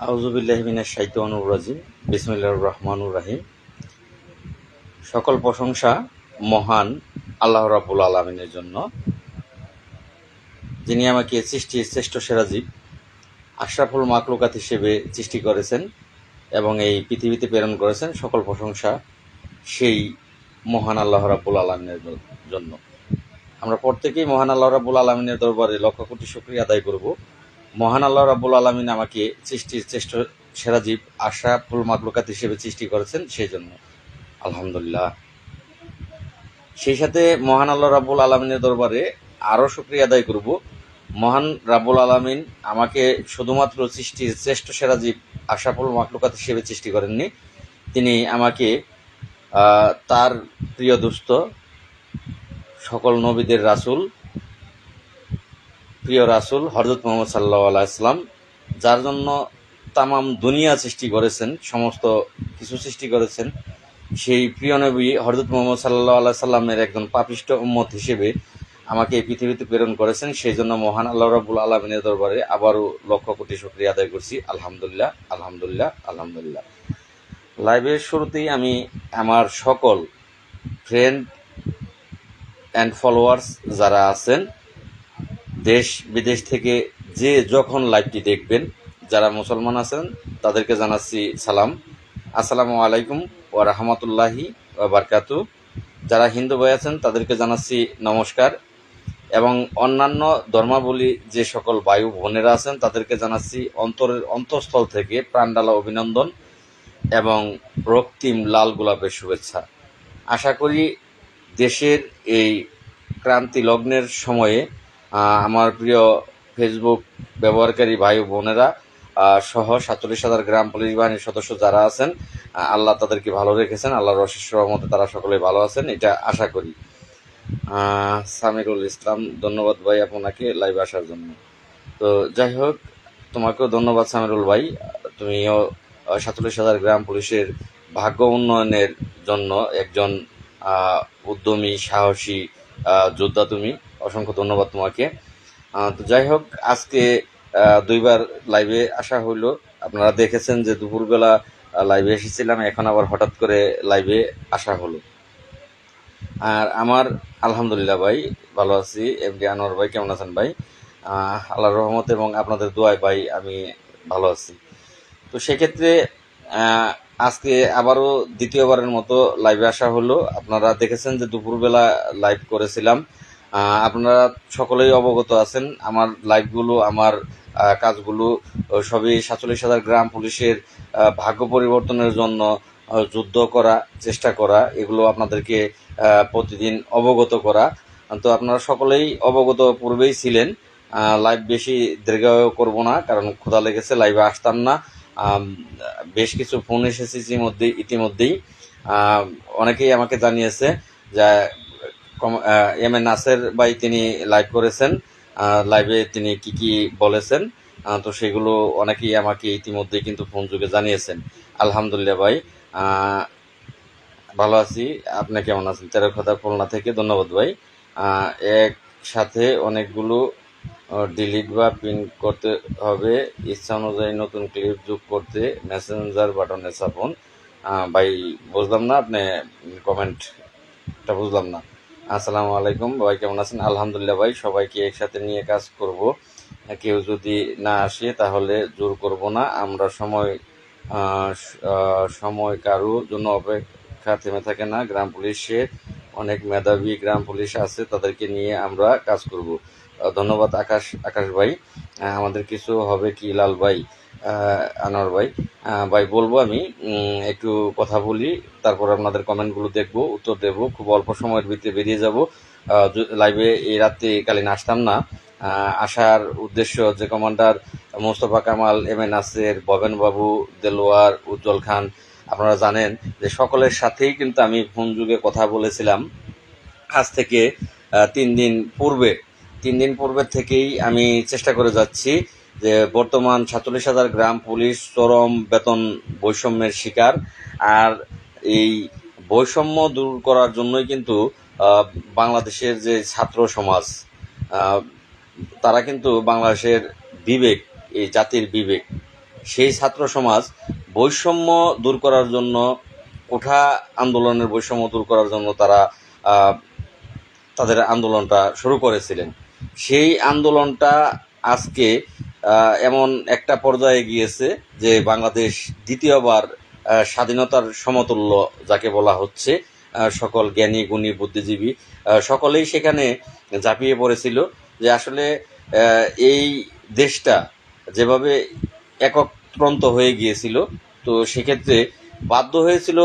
আউযুবিল্লাহি মিনাশ শাইতানির রাজিম। বিসমিল্লাহির রহমানির রহিম। সকল প্রশংসা মহান আল্লাহ রাব্বুল আলামিনের জন্য, যিনি আমাকে সৃষ্টির শ্রেষ্ঠ সেরা জীব আশরাফুল মাখলুকাত হিসেবে সৃষ্টি করেছেন এবং এই পৃথিবীতে প্রেরণ করেছেন। সকল প্রশংসা সেই মহান আল্লাহ রাব্বুল আলামিনের জন্য। আমরা প্রত্যেকেই মহান আল্লাহ রাব্বুল আলামিনের দরবারে লক্ষ কোটি শুকরিয়া আদায় করব। মহান আল্লাহ রাব্বুল আলামিন আমাকে সৃষ্টির শ্রেষ্ঠ সেরা জীব আশরাফুল মাখলুকাত হিসেবে সৃষ্টি করেছেন, সেই জন্য আলহামদুলিল্লাহ। সেই সাথে মহান আল্লাহ রাব্বুল আলামিনের দরবারে আরও শুকরিয়া আদায় করব। মহান রাব্বুল আলামিন আমাকে শুধুমাত্র সৃষ্টির শ্রেষ্ঠ সেরা জীব আশরাফুল মাখলুকাত হিসেবে সৃষ্টি করেননি, তিনি আমাকে তার প্রিয় দুস্থ সকল নবীদের রাসূল, প্রিয় রাসূল হযরত মুহাম্মদ সাল্লাল্লাহু আলাইহি ওয়াসাল্লাম, যার জন্য তামাম দুনিয়া সৃষ্টি করেছেন, সমস্ত কিছু সৃষ্টি করেছেন, সেই প্রিয় নবী হযরত মুহাম্মদ সাল্লাল্লাহু আলাইহি সাল্লামের একজন পাপিষ্ঠ উম্মত হিসেবে আমাকে এই পৃথিবীতে প্রেরণ করেছেন। সেই জন্য মহান আল্লাহ রাব্বুল আলামিনের দরবারে আবারও লক্ষ কোটি শুকরিয়া আদায় করছি। আলহামদুলিল্লাহ, আলহামদুলিল্লাহ, আলহামদুলিল্লাহ। লাইভের শুরুতেই আমি আমার সকল ফ্রেন্ড অ্যান্ড ফলোয়ার্স যারা আছেন দেশ বিদেশ থেকে যে যখন লাইভটি দেখবেন, যারা মুসলমান আছেন তাদেরকে জানাচ্ছি সালাম, আসসালামু আলাইকুম ওয়া রাহমাতুল্লাহি ওয়া বারাকাতুহু। যারা হিন্দু ভাই আছেন তাদেরকে জানাচ্ছি নমস্কার, এবং অন্যান্য ধর্মাবলী যে সকল ভাই বোনেরা আছেন তাদেরকে জানাচ্ছি অন্তঃস্থল থেকে প্রাণঢালা অভিনন্দন এবং রক্তিম লাল গোলাপের শুভেচ্ছা। আশা করি দেশের এই ক্রান্তি লগ্নের সময়ে আমার প্রিয় ফেসবুক ব্যবহারকারী ভাই বোনেরা সহ 47,000 গ্রাম পুলিশ বাহিনীর সদস্য যারা আছেন, আল্লাহ তাদেরকে ভালো রেখেছেন, আল্লাহর অশেষ রহমতে তারা সকলে ভালো আছেন, এটা আশা করি। সামিরুল ইসলাম, ধন্যবাদ ভাই আপনাকে লাইভে আসার জন্য। তো যাই হোক, তোমাকেও ধন্যবাদ সামিরুল ভাই, তুমিও 47,000 গ্রাম পুলিশের ভাগ্য উন্নয়নের জন্য একজন উদ্যমী সাহসী যোদ্ধা, তুমি, অসংখ্য ধন্যবাদ তোমাকে। তো যাই হোক, আজকে দুইবার লাইভে আসা হইলো। আপনারা দেখেছেন যে দুপুরবেলা লাইভে এসেছিলাম, এখন আবার হঠাৎ করে লাইভে আসা হলো। আর আমার আলহামদুলিল্লাহ ভাই ভালো আছি। এমডি আনোয়ার ভাই কেমন আছেন ভাই? আল্লাহর রহমত এবং আপনাদের দোয়ায় ভাই আমি ভালো আছি। তো সেক্ষেত্রে আজকে আবারও দ্বিতীয়বারের মতো লাইভে আসা হলো। আপনারা দেখেছেন যে দুপুরবেলা লাইভ করেছিলাম, আপনারা সকলেই অবগত আছেন। আমার লাইভগুলো, আমার কাজগুলো সবই 47,000 গ্রাম পুলিশের ভাগ্য পরিবর্তনের জন্য যুদ্ধ করা, চেষ্টা করা, এগুলো আপনাদেরকে প্রতিদিন অবগত করা। তো আপনারা সকলেই অবগত পূর্বেই ছিলেন। লাইভ বেশি দীর্ঘায়ু করব না, কারণ ক্ষুধা লেগেছে, লাইভে আসতাম না। বেশ কিছু ফোন এসেছে ইতিমধ্যেই। অনেকেই আমাকে জানিয়েছে যে এম এ নাসের ভাই তিনি লাইভ করেছেন, লাইভে তিনি কি কি বলেছেন, তো সেগুলো অনেকেই আমাকে ইতিমধ্যেই কিন্তু ফোন যুগে জানিয়েছেন। আলহামদুলিল্লাহ ভাই, ভালো আছি। আপনি কেমন আছেন? তেরোখাদা খুলনা থেকে, ধন্যবাদ ভাই। একসাথে অনেকগুলো ডিলিট বা প্রিন্ট করতে হবে, ইচ্ছা অনুযায়ী নতুন ক্লিপ যোগ করতে মেসেঞ্জার বাটনে চাপুন। ভাই বুঝলাম না, আপনি কমেন্টটা বুঝলাম না। আসসালামু আলাইকুম ভাই, কেমন আছেন? আলহামদুলিল্লাহ ভাই, সবাইকে একসাথে নিয়ে কাজ করব। কেউ যদি না আসে তাহলে জোর করব না। আমরা সময় কারো জন্য অপেক্ষা থেমে থাকে না। গ্রাম পুলিশে অনেক মেধাবী গ্রাম পুলিশ আছে, তাদেরকে নিয়ে আমরা কাজ করব। ধন্যবাদ আকাশ ভাই। আমাদের কিছু হবে কি লাল ভাই, আনোয়ার ভাই? ভাই বলবো, আমি একটু কথা বলি, তারপর আপনাদের কমেন্টগুলো দেখবো, উত্তর দেবো। খুব অল্প সময়ের ভিতরে বেরিয়ে যাব। লাইভে এই রাত্রিকালীন আসতাম না। আসার উদ্দেশ্য যে commander Mostafa Kamal, M A Naser, ববেন বাবু, দেলোয়ার, উজ্জ্বল খান, আপনারা জানেন যে সকলের সাথেই কিন্তু আমি ফোন যুগে কথা বলেছিলাম। আজ থেকে 3 দিন পূর্বে থেকেই আমি চেষ্টা করে যাচ্ছি যে বর্তমান 47,000 গ্রাম পুলিশ চরম বেতন বৈষম্যের শিকার। আর এই বৈষম্য দূর করার জন্যই কিন্তু বাংলাদেশের যে ছাত্র সমাজ, তারা কিন্তু বাংলাদেশের বিবেক, এই জাতির বিবেক, সেই ছাত্র সমাজ বৈষম্য দূর করার জন্য, কোঠা আন্দোলনের বৈষম্য দূর করার জন্য তারা তাদের আন্দোলনটা শুরু করেছিলেন। সেই আন্দোলনটা আজকে এমন একটা পর্যায়ে গিয়েছে যে বাংলাদেশ দ্বিতীয়বার স্বাধীনতার সমতুল্য যাকে বলা হচ্ছে, সকল জ্ঞানী গুণী বুদ্ধিজীবী সকলেই সেখানে ঝাঁপিয়ে পড়েছিল যে আসলে এই দেশটা যেভাবে একত্রন্ত হয়ে গিয়েছিল, তো সেক্ষেত্রে বাধ্য হয়েছিল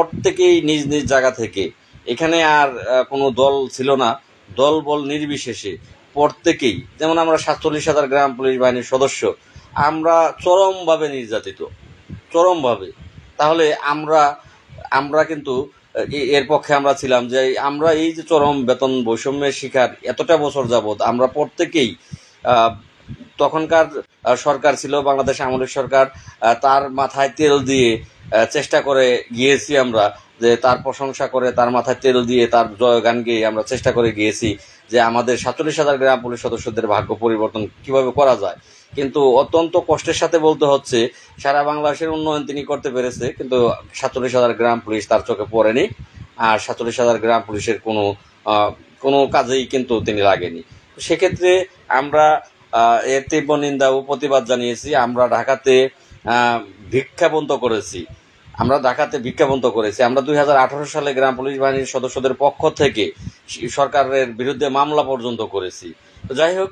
প্রত্যেকেই নিজ নিজ জায়গা থেকে, এখানে আর কোনো দল ছিল না, দল বল নির্বিশেষে প্রত্যেকেই, যেমন আমরা 47,000 গ্রাম পুলিশ বাহিনীর সদস্য, আমরা চরমভাবে নির্যাতিত, চরমভাবে। তাহলে আমরা কিন্তু এর পক্ষে আমরা ছিলাম যে আমরা এই যে চরম বেতন বৈষম্যের শিকার এতটা বছর যাবৎ আমরা প্রত্যেকেই, তখনকার সরকার ছিল বাংলাদেশ আমলের সরকার, তার মাথায় তেল দিয়ে চেষ্টা করে গিয়েছি আমরা, যে তার প্রশংসা করে তার মাথায় তেল দিয়ে তার জয়গান গেয়ে আমরা চেষ্টা করে গিয়েছি যে আমাদের 47,000 গ্রাম পুলিশ সদস্যদের ভাগ্য পরিবর্তন কিভাবে করা যায়। কিন্তু অত্যন্ত কষ্টের সাথে বলতে হচ্ছে, সারা বাংলাদেশের উন্নয়ন তিনি করতে পেরেছে, কিন্তু 47,000 গ্রাম পুলিশ তার চোখে পড়েনি, আর 47,000 গ্রাম পুলিশের কোনো কাজেই কিন্তু তিনি লাগেনি। সেক্ষেত্রে আমরা এর তীব্র নিন্দা ও প্রতিবাদ জানিয়েছি। আমরা ঢাকাতে ভিক্ষাবন্ত করেছি, আমরা 2018 সালে গ্রাম পুলিশ বাহিনীর সদস্যদের পক্ষ থেকে সরকারের বিরুদ্ধে মামলা পর্যন্ত করেছি। তো যাই হোক,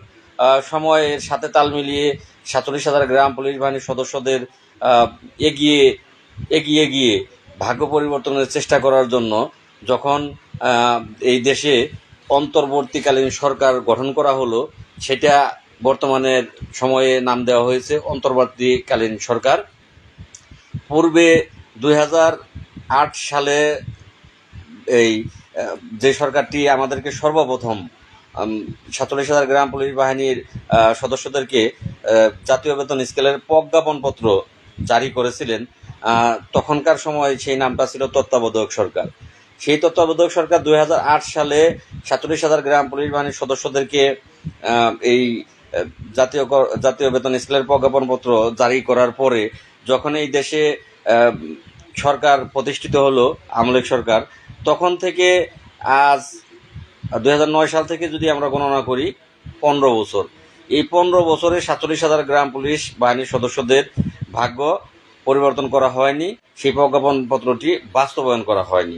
সময়ের সাথে তাল মিলিয়ে 47,000 গ্রাম পুলিশ বাহিনীর সদস্যদের এগিয়ে গিয়ে ভাগ্য পরিবর্তনের চেষ্টা করার জন্য যখন এই দেশে অন্তর্বর্তীকালীন সরকার গঠন করা হলো, সেটা বর্তমানের সময়ে নাম দেওয়া হয়েছে অন্তর্বর্তীকালীন সরকার। পূর্বে 2008 সালে এই যে সরকারটি আমাদেরকে সর্বপ্রথম 47,000 গ্রাম পুলিশ বাহিনীর সদস্যদেরকে জাতীয় বেতন স্কেলের প্রজ্ঞাপনপত্র জারি করেছিলেন, তখনকার সময় সেই নামটা ছিল তত্ত্বাবধায়ক সরকার। সেই তত্ত্বাবধায়ক সরকার 2008 সালে 47,000 গ্রাম পুলিশ বাহিনীর সদস্যদেরকে এই জাতীয় বেতন স্কেলের প্রজ্ঞাপনপত্র জারি করার পরে যখন এই দেশে সরকার প্রতিষ্ঠিত হলো আমলিক সরকার, তখন থেকে আজ 2009 সাল থেকে যদি আমরা গণনা করি 15 বছর, এই 15 বছরে 47,000 গ্রাম পুলিশ বাহিনীর সদস্যদের ভাগ্য পরিবর্তন করা হয়নি, সেই প্রজ্ঞাপনপত্রটি বাস্তবায়ন করা হয়নি।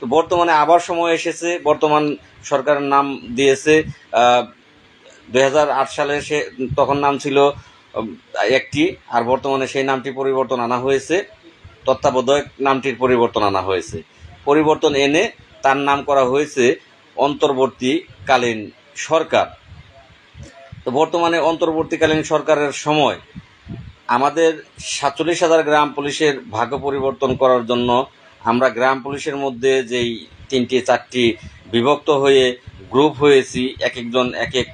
তো বর্তমানে আবার সময় এসেছে, বর্তমান সরকারের নাম দিয়েছে 2008 সালে তখন নাম ছিল একটি, আর বর্তমানে সেই নামটি পরিবর্তন আনা হয়েছে, তত্ত্বাবধায়ক নামটির পরিবর্তন আনা হয়েছে। পরিবর্তন এনে তার নাম করা হয়েছে অন্তর্বর্তীকালীন সরকার। তো বর্তমানে অন্তর্বর্তীকালীন সরকারের সময় আমাদের 47,000 গ্রাম পুলিশের ভাগ্য পরিবর্তন করার জন্য আমরা গ্রাম পুলিশের মধ্যে যেই 3-4টি বিভক্ত হয়ে গ্রুপ হয়েছি, এক একজন এক এক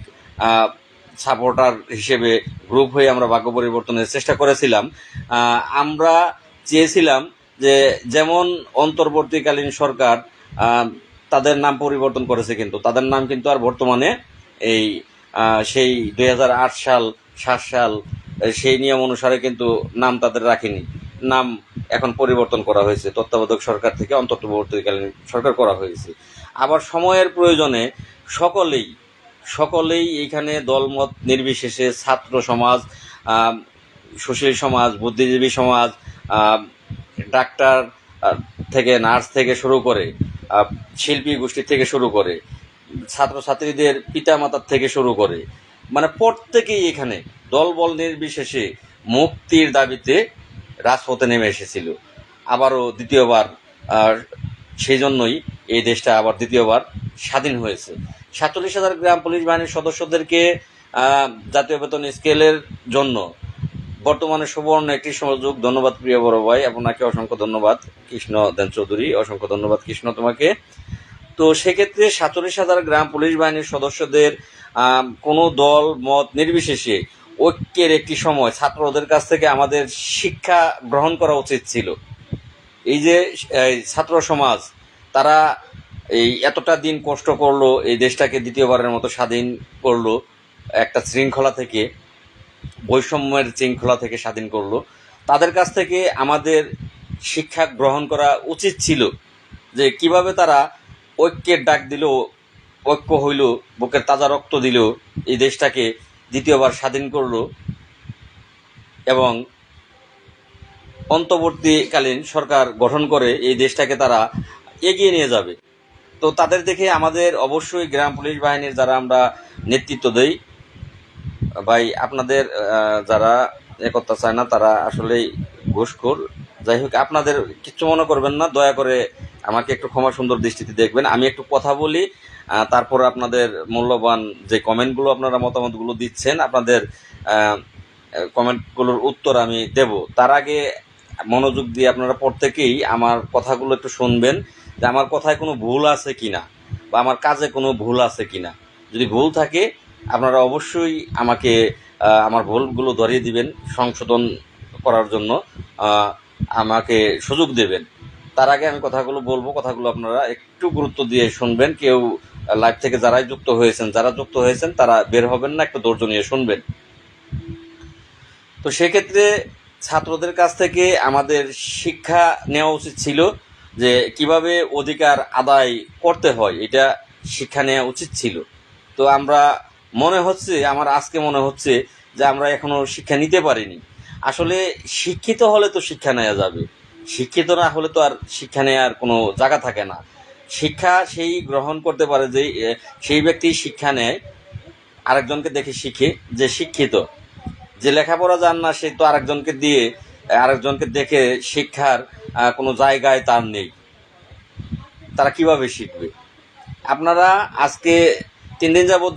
সাপোর্টার হিসেবে গ্রুপ হয়ে আমরা ভাগ্য পরিবর্তনের চেষ্টা করেছিলাম। আমরা চেয়েছিলাম যে যেমন অন্তর্বর্তীকালীন সরকার তাদের নাম পরিবর্তন করেছে, কিন্তু তাদের নাম কিন্তু আর বর্তমানে সেই 2008 সাল 7 সাল সেই নিয়ম অনুসারে কিন্তু নাম তাদের রাখেনি, নাম এখন পরিবর্তন করা হয়েছে, তত্ত্বাবধায়ক সরকার থেকে অন্তর্বর্তীকালীন সরকার করা হয়েছে। আবার সময়ের প্রয়োজনে সকলেই এইখানে দলমত নির্বিশেষে ছাত্র সমাজ, সুশীল সমাজ, বুদ্ধিজীবী সমাজ, ডাক্তার থেকে নার্স থেকে শুরু করে শিল্পী গোষ্ঠী থেকে শুরু করে ছাত্রছাত্রীদের পিতামাতার থেকে শুরু করে, মানে প্রত্যেকেই এখানে দলবল নির্বিশেষে মুক্তির দাবিতে রাজপথে নেমে এসেছিল আবারও দ্বিতীয়বার। সেই জন্যই এই দেশটা আবার দ্বিতীয়বার স্বাধীন হয়েছে। 47,000 গ্রাম পুলিশ বাহিনীর সদস্যদেরকে জাতীয় বেতন স্কেলের জন্য বর্তমানে সুবর্ণ একটি সুযোগ। ধন্যবাদ প্রিয় বড় ভাই, আপনাকে অসংখ্য ধন্যবাদ। কৃষ্ণ দেন চৌধুরী, অসংখ্য ধন্যবাদ কৃষ্ণ তোমাকে। তো সেক্ষেত্রে 47,000 গ্রাম পুলিশ বাহিনীর সদস্যদের কোনো দল মত নির্বিশেষে ঐক্যের একটি সময় ছাত্রদের কাছ থেকে আমাদের শিক্ষা গ্রহণ করা উচিত ছিল। এই যে ছাত্র সমাজ তারা এই এতটা দিন কষ্ট করলো, এই দেশটাকে দ্বিতীয়বারের মতো স্বাধীন করলো একটা শৃঙ্খলা থেকে, বৈষম্যের শৃঙ্খলা থেকে স্বাধীন করলো, তাদের কাছ থেকে আমাদের শিক্ষা গ্রহণ করা উচিত ছিল যে কিভাবে তারা ঐক্যের ডাক দিল, ঐক্য হইল, বুকের তাজা রক্ত দিল, এই দেশটাকে দ্বিতীয়বার স্বাধীন করলো এবং অন্তর্বর্তীকালীন সরকার গঠন করে এই দেশটাকে তারা এগিয়ে নিয়ে যাবে। তো তাদের দেখে আমাদের অবশ্যই গ্রাম পুলিশ বাহিনীর যারা আমরা নেতৃত্ব দেই ভাই, আপনাদের যারা একতা চায় না তারা আসলেই ঘুষখোর। যাই হোক, আপনাদের কিচ্ছু মনে করবেন না, দয়া করে আমাকে একটু ক্ষমা সুন্দর দৃষ্টিতে দেখবেন। আমি একটু কথা বলি, তারপর আপনাদের মূল্যবান যে কমেন্টগুলো আপনারা মতামতগুলো দিচ্ছেন, আপনাদের কমেন্টগুলোর উত্তর আমি দেব। তার আগে মনোযোগ দিয়ে আপনারা প্রত্যেকেই আমার কথাগুলো একটু শুনবেন যে আমার কথায় কোনো ভুল আছে কিনা বা আমার কাজে কোনো ভুল আছে কিনা। যদি ভুল থাকে আপনারা অবশ্যই আমাকে আমার ভুলগুলো ধরিয়ে দিবেন, সংশোধন করার জন্য আমাকে সুযোগ দেবেন। তার আগে আমি কথাগুলো বলবো, কথাগুলো আপনারা একটু গুরুত্ব দিয়ে শুনবেন। কেউ লাইভ থেকে যারা যুক্ত হয়েছেন তারা বের হবেন না, একটু ধৈর্য নিয়ে শুনবেন। তো সেক্ষেত্রে ছাত্রদের কাছ থেকে আমাদের শিক্ষা নেওয়া উচিত ছিল যে কিভাবে অধিকার আদায় করতে হয়, এটা শিক্ষা নেওয়া উচিত ছিল। তো আমরা আমার আজকে মনে হচ্ছে যে আমরা এখনো শিক্ষা নিতে পারিনি। আসলে শিক্ষিত হলে তো শিক্ষা নেওয়া যাবে, শিক্ষিত না হলে তো আর শিক্ষা নেওয়ার কোনো জায়গা থাকে না। শিক্ষা সেই গ্রহণ করতে পারে যে সেই ব্যক্তি শিক্ষা নেয় আরেকজনকে দেখে শিখে, যে শিক্ষিত। যে লেখাপড়া জান না সে তো আরেকজনকে দেখে শিক্ষার কোনো জায়গায় তার নেই, তারা কিভাবে শিখবে? আপনারা আজকে 3 দিন যাবৎ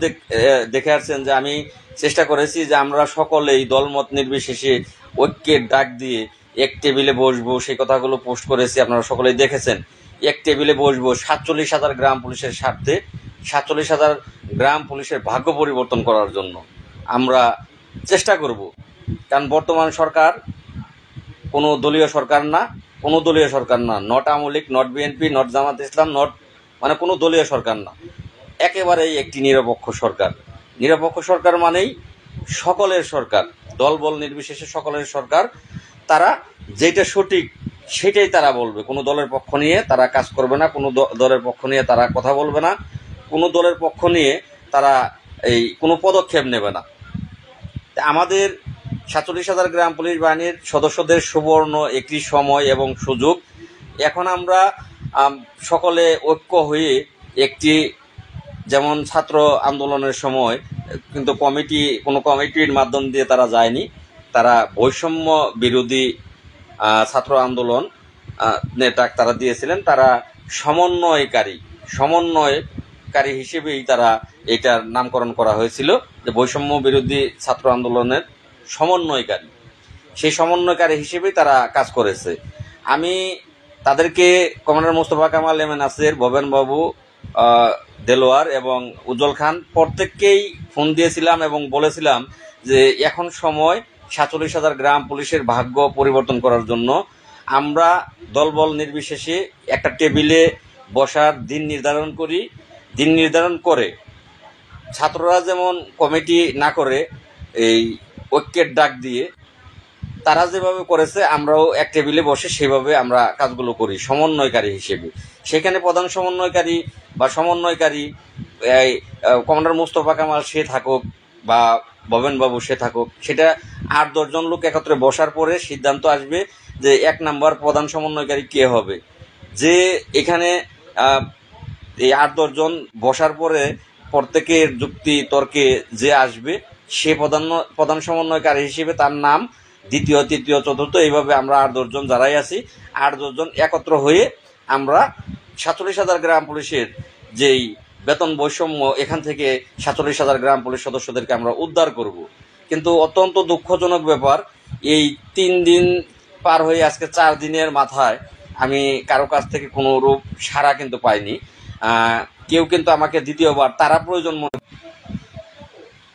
দেখে আসছেন যে আমি চেষ্টা করেছি যে আমরা সকলেই দলমত নির্বিশেষে ঐক্যের ডাক দিয়ে এক টেবিলে বসবো, সেই কথাগুলো পোস্ট করেছি, আপনারা সকলেই দেখেছেন। এক টেবিলে বসবো 47,000 গ্রাম পুলিশের স্বার্থে, 47,000 গ্রাম পুলিশের ভাগ্য পরিবর্তন করার জন্য আমরা চেষ্টা করব। কারণ বর্তমান সরকার কোনো দলীয় সরকার না, not Awami League, not BNP, not Jamaat Islam, মানে কোনো দলীয় সরকার না, একেবারেই একটি নিরপেক্ষ সরকার। নিরপেক্ষ সরকার মানেই সকলের সরকার, দলবল নির্বিশেষে সকলের সরকার। তারা যেটা সঠিক সেটাই তারা বলবে, কোনো দলের পক্ষ নিয়ে তারা কাজ করবে না, কোনো দলের পক্ষ নিয়ে তারা কথা বলবে না, কোনো দলের পক্ষ নিয়ে তারা কোনো পদক্ষেপ নেবে না। আমাদের 47,000 গ্রাম পুলিশ বাহিনীর সদস্যদের সুবর্ণ একটি সময় এবং সুযোগ। এখন আমরা সকলে ঐক্য হয়ে একটি, যেমন ছাত্র আন্দোলনের সময় কিন্তু কোনো কমিটির মাধ্যম দিয়ে তারা যায়নি, তারা বৈষম্য বিরোধী ছাত্র আন্দোলন ডাক তারা দিয়েছিলেন। তারা সমন্বয়কারী হিসেবেই তারা এটার নামকরণ করা হয়েছিল যে বৈষম্য বিরোধী ছাত্র আন্দোলনের সমন্বয়কারী। সেই সমন্বয়কারী হিসেবেই তারা কাজ করেছে। আমি তাদেরকে commander Mostafa Kamal, M A Nasir, Bhaben বাবু, দেলোয়ার এবং উজ্জ্বল খান প্রত্যেককেই ফোন দিয়েছিলাম এবং বলেছিলাম যে এখন সময় 47,000 গ্রাম পুলিশের ভাগ্য পরিবর্তন করার জন্য আমরা দলবল নির্বিশেষে একটা টেবিলে বসার দিন নির্ধারণ করে ছাত্ররা যেমন কমিটি না করে এই ঐক্যের ডাক দিয়ে তারা যেভাবে করেছে আমরাও এক টেবিলে বসে সেভাবে আমরা কাজগুলো করি সমন্বয়কারী হিসেবে। সেখানে প্রধান সমন্বয়কারী কমান্ডার মোস্তফা কামাল সে থাকুক বা ভবেন বাবু সে থাকুক, সেটা 8-10 জন লোক একত্রে বসার পরে সিদ্ধান্ত আসবে যে 1 নাম্বার প্রধান সমন্বয়কারী কে হবে। যে এখানে এই 8-10 জন বসার পরে প্রত্যেকের যুক্তি তর্কে যে আসবে সে প্রধান সমন্বয়কারী হিসেবে তার নাম দ্বিতীয়, তৃতীয়, চতুর্থ, এইভাবে আমরা 8-10 জন যারাই আছি 8-10 জন একত্র হয়ে আমরা 47,000 গ্রাম পুলিশের যেই বেতন বৈষম্য, এখান থেকে 47,000 গ্রাম পুলিশ সদস্যদেরকে আমরা উদ্ধার করব। কিন্তু অত্যন্ত দুঃখজনক ব্যাপার, এই 3 দিন পার হয়ে আজকে 4 দিনের মাথায় আমি কারো কাছ থেকে কোনো রূপ সাড়া কিন্তু পাইনি। কেউ কিন্তু আমাকে দ্বিতীয়বার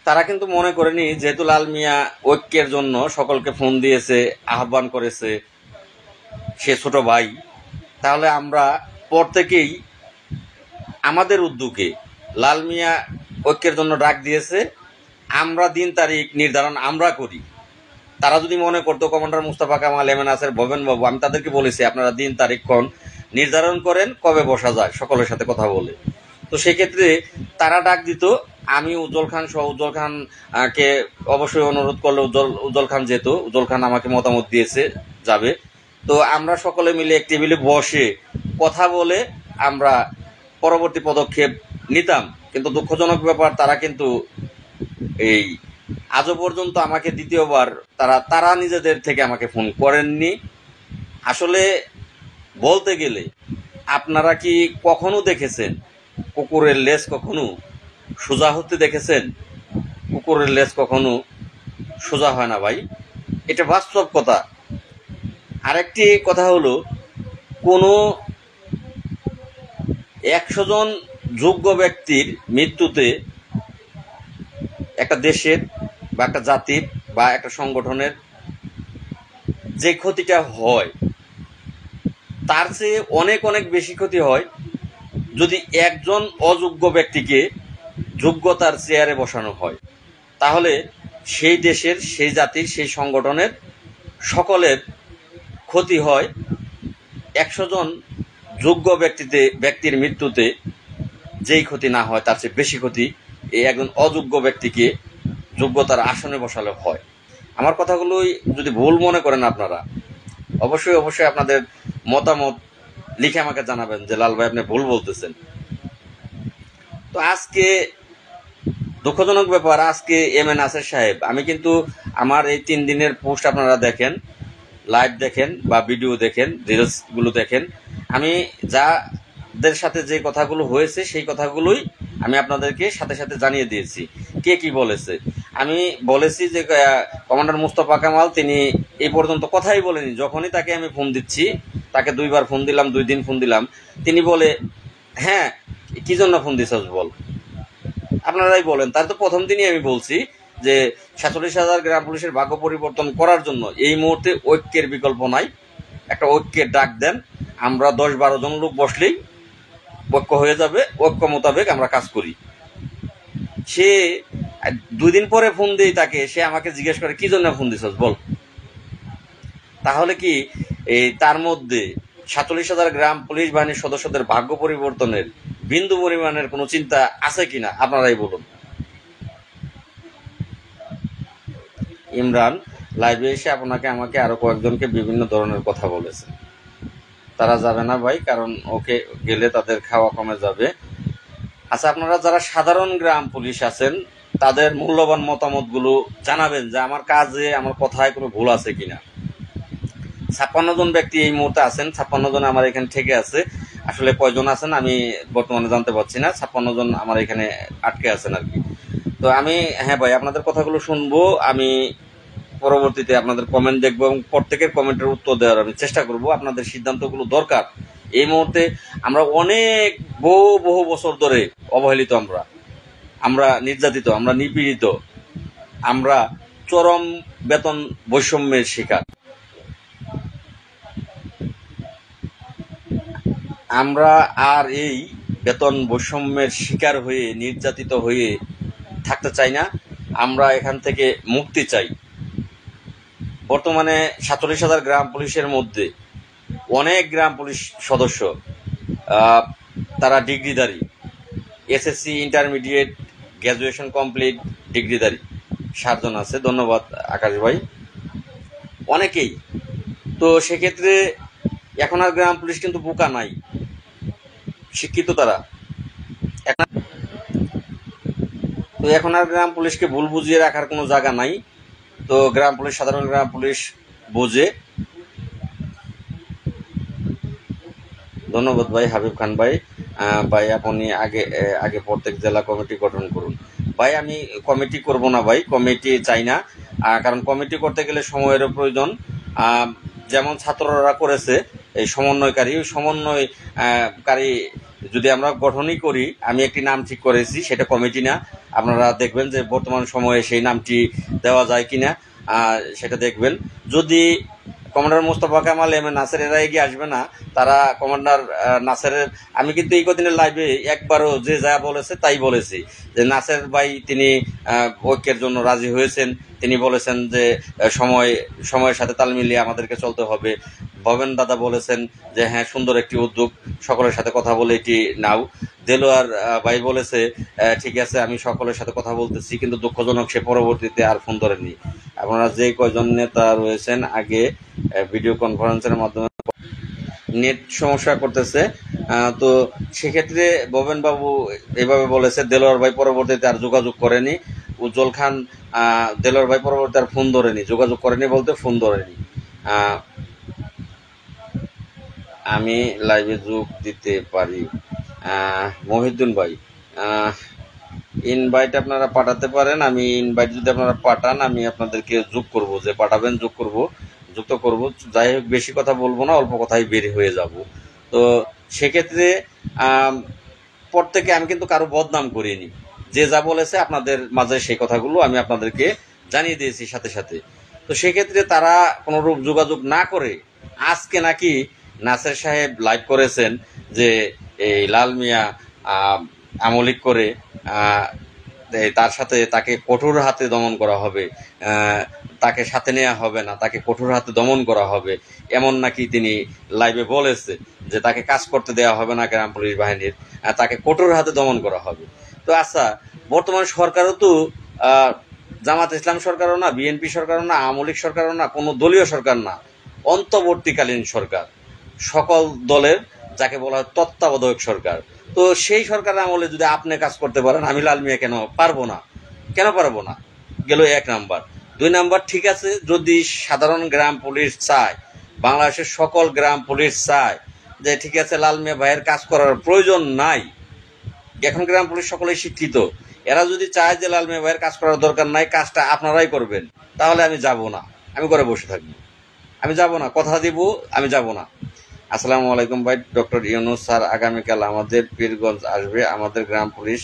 তারা কিন্তু মনে করেনি, যেহেতু লাল মিয়া ঐক্যের জন্য সকলকে ফোন দিয়েছে, আহ্বান করেছে, সে ছোট ভাই, তাহলে আমরা প্রত্যেকেই আমাদের উদ্যোগে লাল মিয়া ঐক্যের জন্য ডাক দিয়েছে, আমরা দিন তারিখ নির্ধারণ আমরা করি। তারা যদি মনে করতো commander Mustafa Kamal, M A Naser, Bhaben বাবু, আমি তাদেরকে বলেছি আপনারা দিন তারিখক্ষণ নির্ধারণ করেন কবে বসা যায় সকলের সাথে কথা বলে। তো সেক্ষেত্রে তারা ডাক দিত, আমি উজ্জ্বল খান সহ উজ্জ্বল খানকে অবশ্যই অনুরোধ করলে উজ্জ্বল খান যেত, উজ্জ্বল খান আমাকে মতামত দিয়েছে যাবে। তো আমরা সকলে মিলে এক টেবিলে বসে কথা বলে আমরা পরবর্তী পদক্ষেপ নিতাম। কিন্তু দুঃখজনক ব্যাপার, তারা কিন্তু এই আজও পর্যন্ত আমাকে দ্বিতীয়বার তারা নিজেদের থেকে আমাকে ফোন করেননি। আসলে বলতে গেলে আপনারা কি কখনো দেখেছেন কুকুরের লেজ কখনো সোজা হতে দেখেছেন? কুকুরের লেজ কখনো সোজা হয় না ভাই, এটা বাস্তব কথা। আরেকটি কথা হলো, কোনো 100 জন যোগ্য ব্যক্তির মৃত্যুতে একটা দেশের বা একটা জাতির বা একটা সংগঠনের যে ক্ষতিটা হয় তার চেয়ে অনেক অনেক বেশি ক্ষতি হয় যদি একজন অযোগ্য ব্যক্তিকে যোগ্যতার চেয়ারে বসানো হয়। তাহলে সেই দেশের, সেই জাতির, সেই সংগঠনের সকলের ক্ষতি হয়। 100 জন যোগ্য ব্যক্তির মৃত্যুতে যেই ক্ষতি না হয় তার চেয়ে বেশি ক্ষতি এই একজন অযোগ্য ব্যক্তিকে যোগ্যতার আসনে বসালে হয়। আমার কথাগুলোই যদি ভুল মনে করেন আপনারা, অবশ্যই অবশ্যই আপনাদের মতামত লিখে আমাকে জানাবেন যে লাল ভাই আপনি ভুল বলতেছেন। তো আজকে দুঃখজনক ব্যাপার, আজকে এম এ নাসের সাহেব, আমি কিন্তু আমার এই 3 দিনের পোস্ট আপনারা দেখেন, লাইভ দেখেন বা ভিডিও দেখেন, রিলসগুলো দেখেন, আমি যাদের সাথে যে কথাগুলো হয়েছে সেই কথাগুলোই আমি আপনাদেরকে সাথে সাথে জানিয়ে দিয়েছি কে কি বলেছে। আমি বলেছি যে কমান্ডার মুস্তাফা কামাল তিনি এই পর্যন্ত কথাই বলেনি। যখনই তাকে আমি ফোন দিচ্ছি, তাকে 2 বার ফোন দিলাম, 2 দিন ফোন দিলাম, তিনি বলে হ্যাঁ কি জন্য ফোন দিছস বল, আপনারাই বলেন। তার তো প্রথম দিনই আমি বলছি যে 47,000 গ্রাম পুলিশের ভাগ্য পরিবর্তন করার জন্য এই মুহূর্তে ঐক্যের বিকল্প নাই। একটা ঐক্যের ডাক দেন, আমরা 10-12 জন লোক বসলেই ঐক্য হয়ে যাবে, ঐক্য মোতাবেক আমরা কাজ করি। সে 2 দিন পরে ফোন দিই তাকে, সে আমাকে জিজ্ঞেস করে কি জন্য ফোন দিছস বল। তাহলে কি এই তার মধ্যে 47,000 গ্রাম পুলিশ বাহিনীর সদস্যদের ভাগ্য পরিবর্তনের বিন্দু পরিমাণের কোনো চিন্তা আছে কিনা আপনারাই বলুন। ইমরান লাইভে এসে আমাকে আরো কয়েকজনকে বিভিন্ন ধরনের কথা বলেছে। তারা যাবে না ভাই, কারণ ওকে গেলে তাদের খাওয়া কমে যাবে। আচ্ছা, আপনারা যারা সাধারণ গ্রাম পুলিশ আছেন তাদের মূল্যবান মতামতগুলো জানাবেন যে আমার কাজে, আমার কথায় কোনো ভুল আছে কিনা। 56 জন ব্যক্তি এই মুহূর্তে আছেন, 56 জন আমার এখানে থেকে আছে। আসলে কয়জন আছেন আমি বর্তমানে জানতে পারছি না, 56 জন আমার এখানে আটকে আছেন আর কি। তো আমি হ্যাঁ ভাই আপনাদের কথাগুলো শুনবো, আমি পরবর্তীতে আপনাদের কমেন্ট দেখবো এবং প্রত্যেকের কমেন্টের উত্তর দেওয়ার আমি চেষ্টা করব। আপনাদের সিদ্ধান্তগুলো দরকার। এই মুহূর্তে আমরা অনেক বহু বছর ধরে অবহেলিত, আমরা নির্যাতিত, আমরা নিপীড়িত, আমরা চরম বেতন বৈষম্যের শিকার। আমরা আর এই বেতন বৈষম্যের শিকার হয়ে, নির্যাতিত হয়ে থাকতে চাই না। আমরা এখান থেকে মুক্তি চাই। বর্তমানে 47,000 গ্রাম পুলিশের মধ্যে অনেক গ্রাম পুলিশ সদস্য তারা ডিগ্রিধারী, এসএসসি, ইন্টারমিডিয়েট, গ্র্যাজুয়েশন কমপ্লিট ডিগ্রিধারী 7 জন আছে। ধন্যবাদ আকাশ ভাই, অনেকেই। তো সেক্ষেত্রে এখন আর গ্রাম পুলিশ কিন্তু বোকা নাই, শিক্ষিত তারা। তো এখন আর গ্রাম পুলিশকে ভুল বুঝিয়ে রাখার কোনো জায়গা নাই। তো গ্রাম পুলিশ, সাধারণ গ্রাম পুলিশ বোঝে। ধন্যবাদ ভাই হাবিব খান ভাই। ভাই আপনি আগে প্রত্যেক জেলা কমিটি গঠন করুন। ভাই আমি কমিটি করব না ভাই, কমিটি চাই না। কারণ কমিটি করতে গেলে সময়েরও প্রয়োজন। যেমন ছাত্ররা করেছে এই সমন্বয়কারী যদি আমরা গঠনই করি, আমি একটি নাম ঠিক করেছি, সেটা কমিটি না। আপনারা দেখবেন যে বর্তমান সময়ে সেই নামটি দেওয়া যায় কিনা, সেটা দেখবেন। যদি commander Mostafa Kamal M A Naser এরা এগিয়ে আসবে না। তারা কমান্ডার নাসেরের, আমি কিন্তু এই কদিনের লাইভে একবারও যে যা বলেছে তাই বলেছি যে নাসের ভাই তিনি ঐক্যের জন্য রাজি হয়েছেন। তিনি বলেছেন যে সময়ের সাথে তাল মিলিয়ে আমাদেরকে চলতে হবে। ভবেন দাদা বলেছেন যে হ্যাঁ, সুন্দর একটি উদ্যোগ, সকলের সাথে কথা বলে এটি নাও। দেলোয়ার ভাই বলেছে ঠিক আছে, আমি সকলের সাথে কথা বলতেছি, কিন্তু দুঃখজনক সে পরবর্তীতে আর ফোন ধরেনি। আপনারা যে কয়জন নেতা রয়েছেন আগে ভিডিও কনফারেন্সের মাধ্যমে নেট সমস্যা করতেছে, তো সেক্ষেত্রে ভবেন বাবু এইভাবে বলেছে। দেলোয়ার ভাই পরবর্তীতে আর যোগাযোগ করেনি। উজ্জ্বল খান, দেলোয়ার ভাই পরবর্তীতে আর ফোন ধরেনি, যোগাযোগ করেনি বলতে ফোন ধরেনি। আমি লাইভে যোগ দিতে পারি? মহিউদ্দিন ভাই, ইনভাইট আপনারা পাঠাতে পারেন। আমি ইনভাইট যদি আপনারা পাঠান আমি আপনাদেরকে যোগ করব, যে পাঠাবেন যোগ করব, যুক্ত করব। যাই হোক, বেশি কথা বলবো না, অল্প কথাই বের হয়ে যাব। তো সেক্ষেত্রে প্রত্যেকে, আমি কিন্তু কারো বদনাম করিনি। যে যা বলেছে আপনাদের মাঝে সেই কথাগুলো আমি আপনাদেরকে জানিয়ে দিয়েছি সাথে সাথে। তো সেক্ষেত্রে তারা কোনোরূপ যোগাযোগ না করে আজকে নাকি নাসের সাহেব লাইভ করেছেন যে এই লাল মিয়া আমলিক করে তার সাথে তাকে কঠোর হাতে দমন করা হবে, তাকে সাথে নেওয়া হবে না, তাকে কঠোর হাতে দমন করা হবে, এমন নাকি তিনি লাইভে বলেছে যে তাকে কাজ করতে দেওয়া হবে না গ্রাম পুলিশ বাহিনীর, তাকে কঠোর হাতে দমন করা হবে। তো আচ্ছা, বর্তমান সরকারও তো জামাত ইসলাম সরকারও না, বিএনপি সরকারও না, আওয়ামী লীগ সরকারও না, কোনো দলীয় সরকার না, অন্তর্বর্তীকালীন সরকার, সকল দলের যাকে বলা হয় তত্ত্বাবধায়ক সরকার। তো সেই সরকার আমলে যদি আপনি কাজ করতে পারেন, আমি লাল মিয়া কেন পারবো না? কেন পারবো না? গেল 1 নাম্বার। 2 নাম্বার, ঠিক আছে, যদি সাধারণ গ্রাম পুলিশ চায়, বাংলাদেশের সকল গ্রাম পুলিশ চায় যে ঠিক আছে লাল মিয়া ভাইয়ের কাজ করার প্রয়োজন নাই, এখন গ্রাম পুলিশ সকলেই শিক্ষিত, এরা যদি চায় যে লাল মিয়া ভাইয়ের কাজ করার দরকার নাই, কাজটা আপনারাই করবেন, তাহলে আমি যাব না, আমি করে বসে থাকবো, আমি যাব না, কথা দিব, আমি যাব না। আসসালামু আলাইকুম ভাই। ডক্টর ইউনূস স্যার আগামীকাল আমাদের পীরগঞ্জ আসবে, আমাদের গ্রাম পুলিশ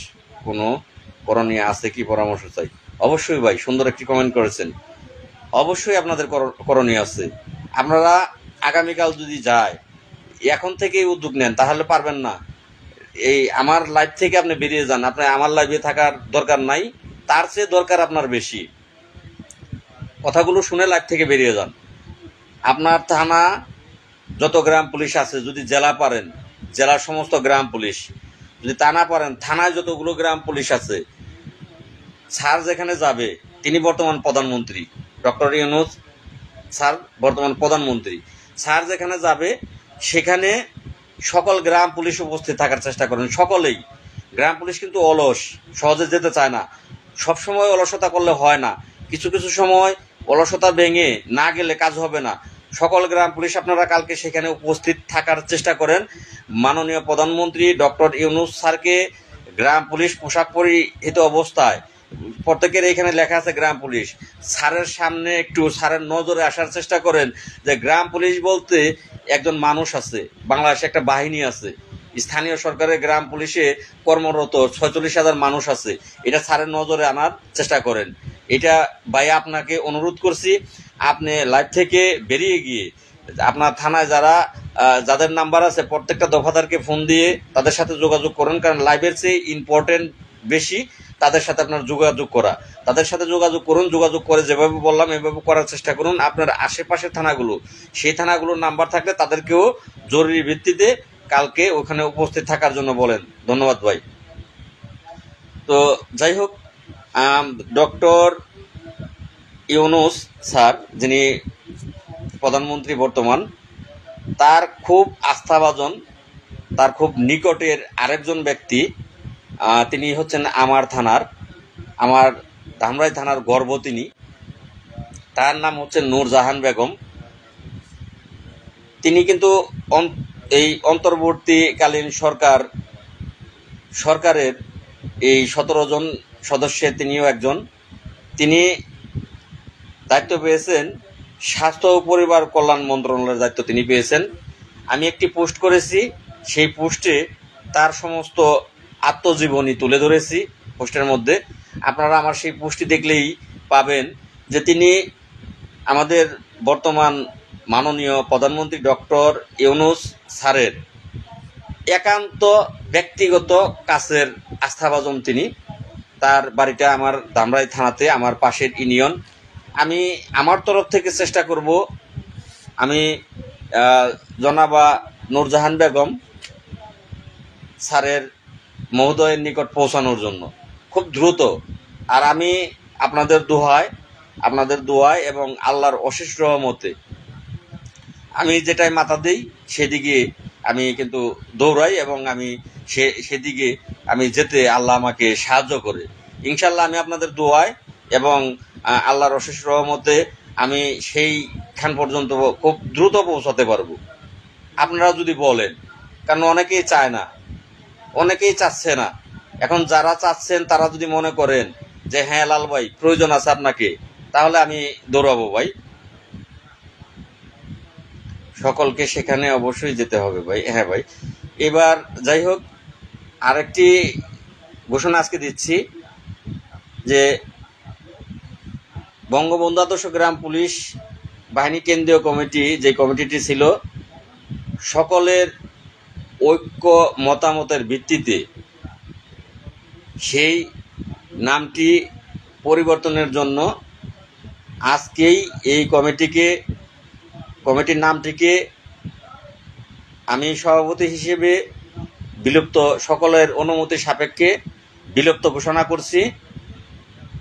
কোনো করণীয় আছে কি, পরামর্শ চাই। অবশ্যই ভাই, সুন্দর একটি কমেন্ট করেছেন। অবশ্যই আপনাদের করণীয় আছে। আপনারা আগামীকাল যদি যায়, এখন থেকেই উদ্যোগ নেন, তাহলে পারবেন না। এই আমার লাইভ থেকে আপনি বেরিয়ে যান, আপনি আমার লাইভে থাকার দরকার নাই, তার চেয়ে দরকার আপনার বেশি। কথাগুলো শুনে লাইভ থেকে বেরিয়ে যান। আপনার থানা যত গ্রাম পুলিশ আছে, যদি জেলা পারেন জেলার সমস্ত গ্রাম পুলিশ, যদি তা না পারেন থানায় যতগুলো গ্রাম পুলিশ আছে, স্যার যেখানে যাবে, তিনি বর্তমান প্রধানমন্ত্রী, ডক্টর ইউনূস স্যার বর্তমান প্রধানমন্ত্রী, স্যার যেখানে যাবে সেখানে সকল গ্রাম পুলিশ উপস্থিত থাকার চেষ্টা করেন, সকলেই। গ্রাম পুলিশ কিন্তু অলস, সহজে যেতে চায় না। সবসময় অলসতা করলে হয় না, কিছু কিছু সময় অলসতা ভেঙে না গেলে কাজ হবে না। সকল গ্রাম পুলিশ আপনারা কালকে সেখানে উপস্থিত থাকার চেষ্টা করেন। মাননীয় প্রধানমন্ত্রী ডক্টর ইউনূস স্যারকে গ্রাম পুলিশ পোশাক পরিহিত অবস্থায়, প্রত্যেকের এখানে লেখা আছে গ্রাম পুলিশ, স্যারের সামনে একটু স্যারের নজরে আসার চেষ্টা করেন যে গ্রাম পুলিশ বলতে একজন মানুষ আছে, বাংলাদেশে একটা বাহিনী আছে, স্থানীয় সরকারের গ্রাম পুলিশে কর্মরত 46,000 মানুষ আছে, এটা স্যারের নজরে আনার চেষ্টা করেন। এটা ভাই আপনাকে অনুরোধ করছি, আপনি লাইভ থেকে বেরিয়ে গিয়ে আপনার থানায় যাদের নাম্বার আছে প্রত্যেকটা দফাদারকে ফোন দিয়ে তাদের সাথে যোগাযোগ করেন, কারণ লাইভের চেয়ে ইম্পর্টেন্ট বেশি তাদের সাথে আপনার যোগাযোগ করা। তাদের সাথে যোগাযোগ করুন, যোগাযোগ করে যেভাবে বললাম এভাবে করার চেষ্টা করুন। আপনার আশেপাশের থানাগুলো, সেই থানাগুলোর নাম্বার থাকলে তাদেরকেও জরুরি ভিত্তিতে কালকে ওখানে উপস্থিত থাকার জন্য বলেন। ধন্যবাদ ভাই। তো যাই হোক, ডক্টর ইউনূস স্যার যিনি প্রধানমন্ত্রী বর্তমান, তার খুব আস্থাভাজন, তার খুব নিকটের আরেকজন ব্যক্তি, তিনি হচ্ছেন আমার ধামরাই থানার গর্ব, তার নাম হচ্ছে নূরজাহান বেগম। তিনি কিন্তু এই অন্তর্বর্তীকালীন সরকারের এই 17 জন সদস্যের তিনিও একজন। তিনি দায়িত্ব পেয়েছেন স্বাস্থ্য ও পরিবার কল্যাণ মন্ত্রণালয়ের দায়িত্ব তিনি পেয়েছেন। আমি একটি পোস্ট করেছি, সেই পোস্টে তার সমস্ত আত্মজীবনী তুলে ধরেছি পোস্টের মধ্যে। আপনারা আমার সেই পোস্টটি দেখলেই পাবেন যে তিনি আমাদের বর্তমান মাননীয় প্রধানমন্ত্রী ডক্টর ইউনূস স্যারের একান্ত ব্যক্তিগত কাছের আস্থাভাজন তিনি। তার বাড়িটা আমার ধামরাই থানাতে, আমার পাশের ইউনিয়ন। আমি আমার তরফ থেকে চেষ্টা করব আমি জনাবা নূরজাহান বেগম স্যারের মহোদয়ের নিকট পৌঁছানোর জন্য খুব দ্রুত। আর আমি আপনাদের দোয়ায় এবং আল্লাহর অশেষ রহমতে আমি যেটাই মাথা দিই সেদিকে আমি কিন্তু দৌড়াই এবং আমি সেদিকে আমি যেতে আল্লাহ আমাকে সাহায্য করে। ইনশাল্লাহ আমি আপনাদের দোয়ায় এবং আল্লাহর অশেষ রহমতে আমি সেইখান পর্যন্ত খুব দ্রুত পৌঁছাতে পারবো, আপনারা যদি বলেন। কারণ অনেকেই চায় না, অনেকেই চাচ্ছে না। এখন যারা চাচ্ছেন তারা যদি মনে করেন যে হ্যাঁ লাল ভাই প্রয়োজন আছে আপনাকে, তাহলে আমি দৌড়াবো ভাই। সকলকে সেখানে অবশ্যই যেতে হবে ভাই। হ্যাঁ ভাই, এবার যাই হোক, আরেকটি ঘোষণা আজকে দিচ্ছি যে বঙ্গবন্ধু আদর্শ গ্রাম পুলিশ বাহিনী কেন্দ্রীয় কমিটি, যে কমিটিটি ছিল, সকলের ঐক্য মতামতের ভিত্তিতে সেই নামটি পরিবর্তনের জন্য আজকেই এই কমিটির নামটিকে আমি সভাপতি হিসেবে বিলুপ্ত, সকলের অনুমতি সাপেক্ষে বিলুপ্ত ঘোষণা করছি।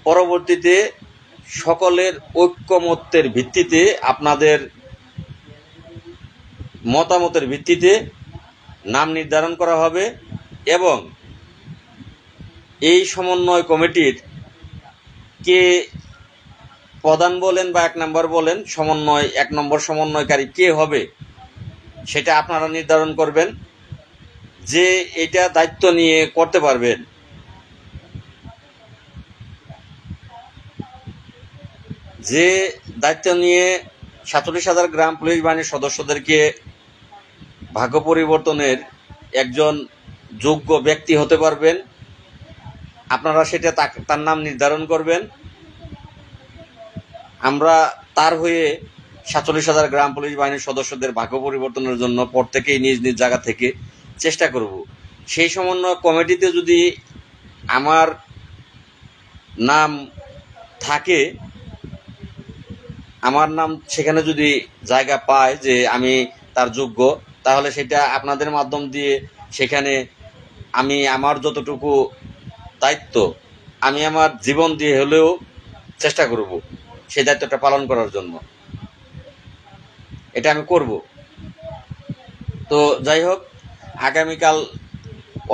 পরবর্তীতে সকলের ঐক্যমত্যের ভিত্তিতে, আপনাদের মতামতের ভিত্তিতে নাম নির্ধারণ করা হবে এবং এই সমন্বয় কমিটির কে প্রধান বলেন বা 1 নম্বর বলেন, 1 নম্বর সমন্বয়কারী কে হবে সেটা আপনারা নির্ধারণ করবেন। যে এটা দায়িত্ব নিয়ে করতে পারবেন, যে দায়িত্ব নিয়ে 47,000 গ্রাম পুলিশ বাহিনীর সদস্যদেরকে ভাগ্য পরিবর্তনের একজন যোগ্য ব্যক্তি হতে পারবেন, আপনারা সেটা তার নাম নির্ধারণ করবেন। আমরা তার হয়ে 47,000 গ্রাম পুলিশ বাহিনীর সদস্যদের ভাগ্য পরিবর্তনের জন্য প্রত্যেকেই নিজ নিজ জায়গা থেকে চেষ্টা করব। সেই সমন্বয় কমিটিতে যদি আমার নাম থাকে, আমার নাম সেখানে যদি জায়গা পায় যে আমি তার যোগ্য, তাহলে সেটা আপনাদের মাধ্যম দিয়ে সেখানে আমি আমার যতটুকু দায়িত্ব আমি আমার জীবন দিয়ে হলেও চেষ্টা করব সেই দায়িত্বটা পালন করার জন্য। এটা আমি করব। তো যাই হোক, আগামীকাল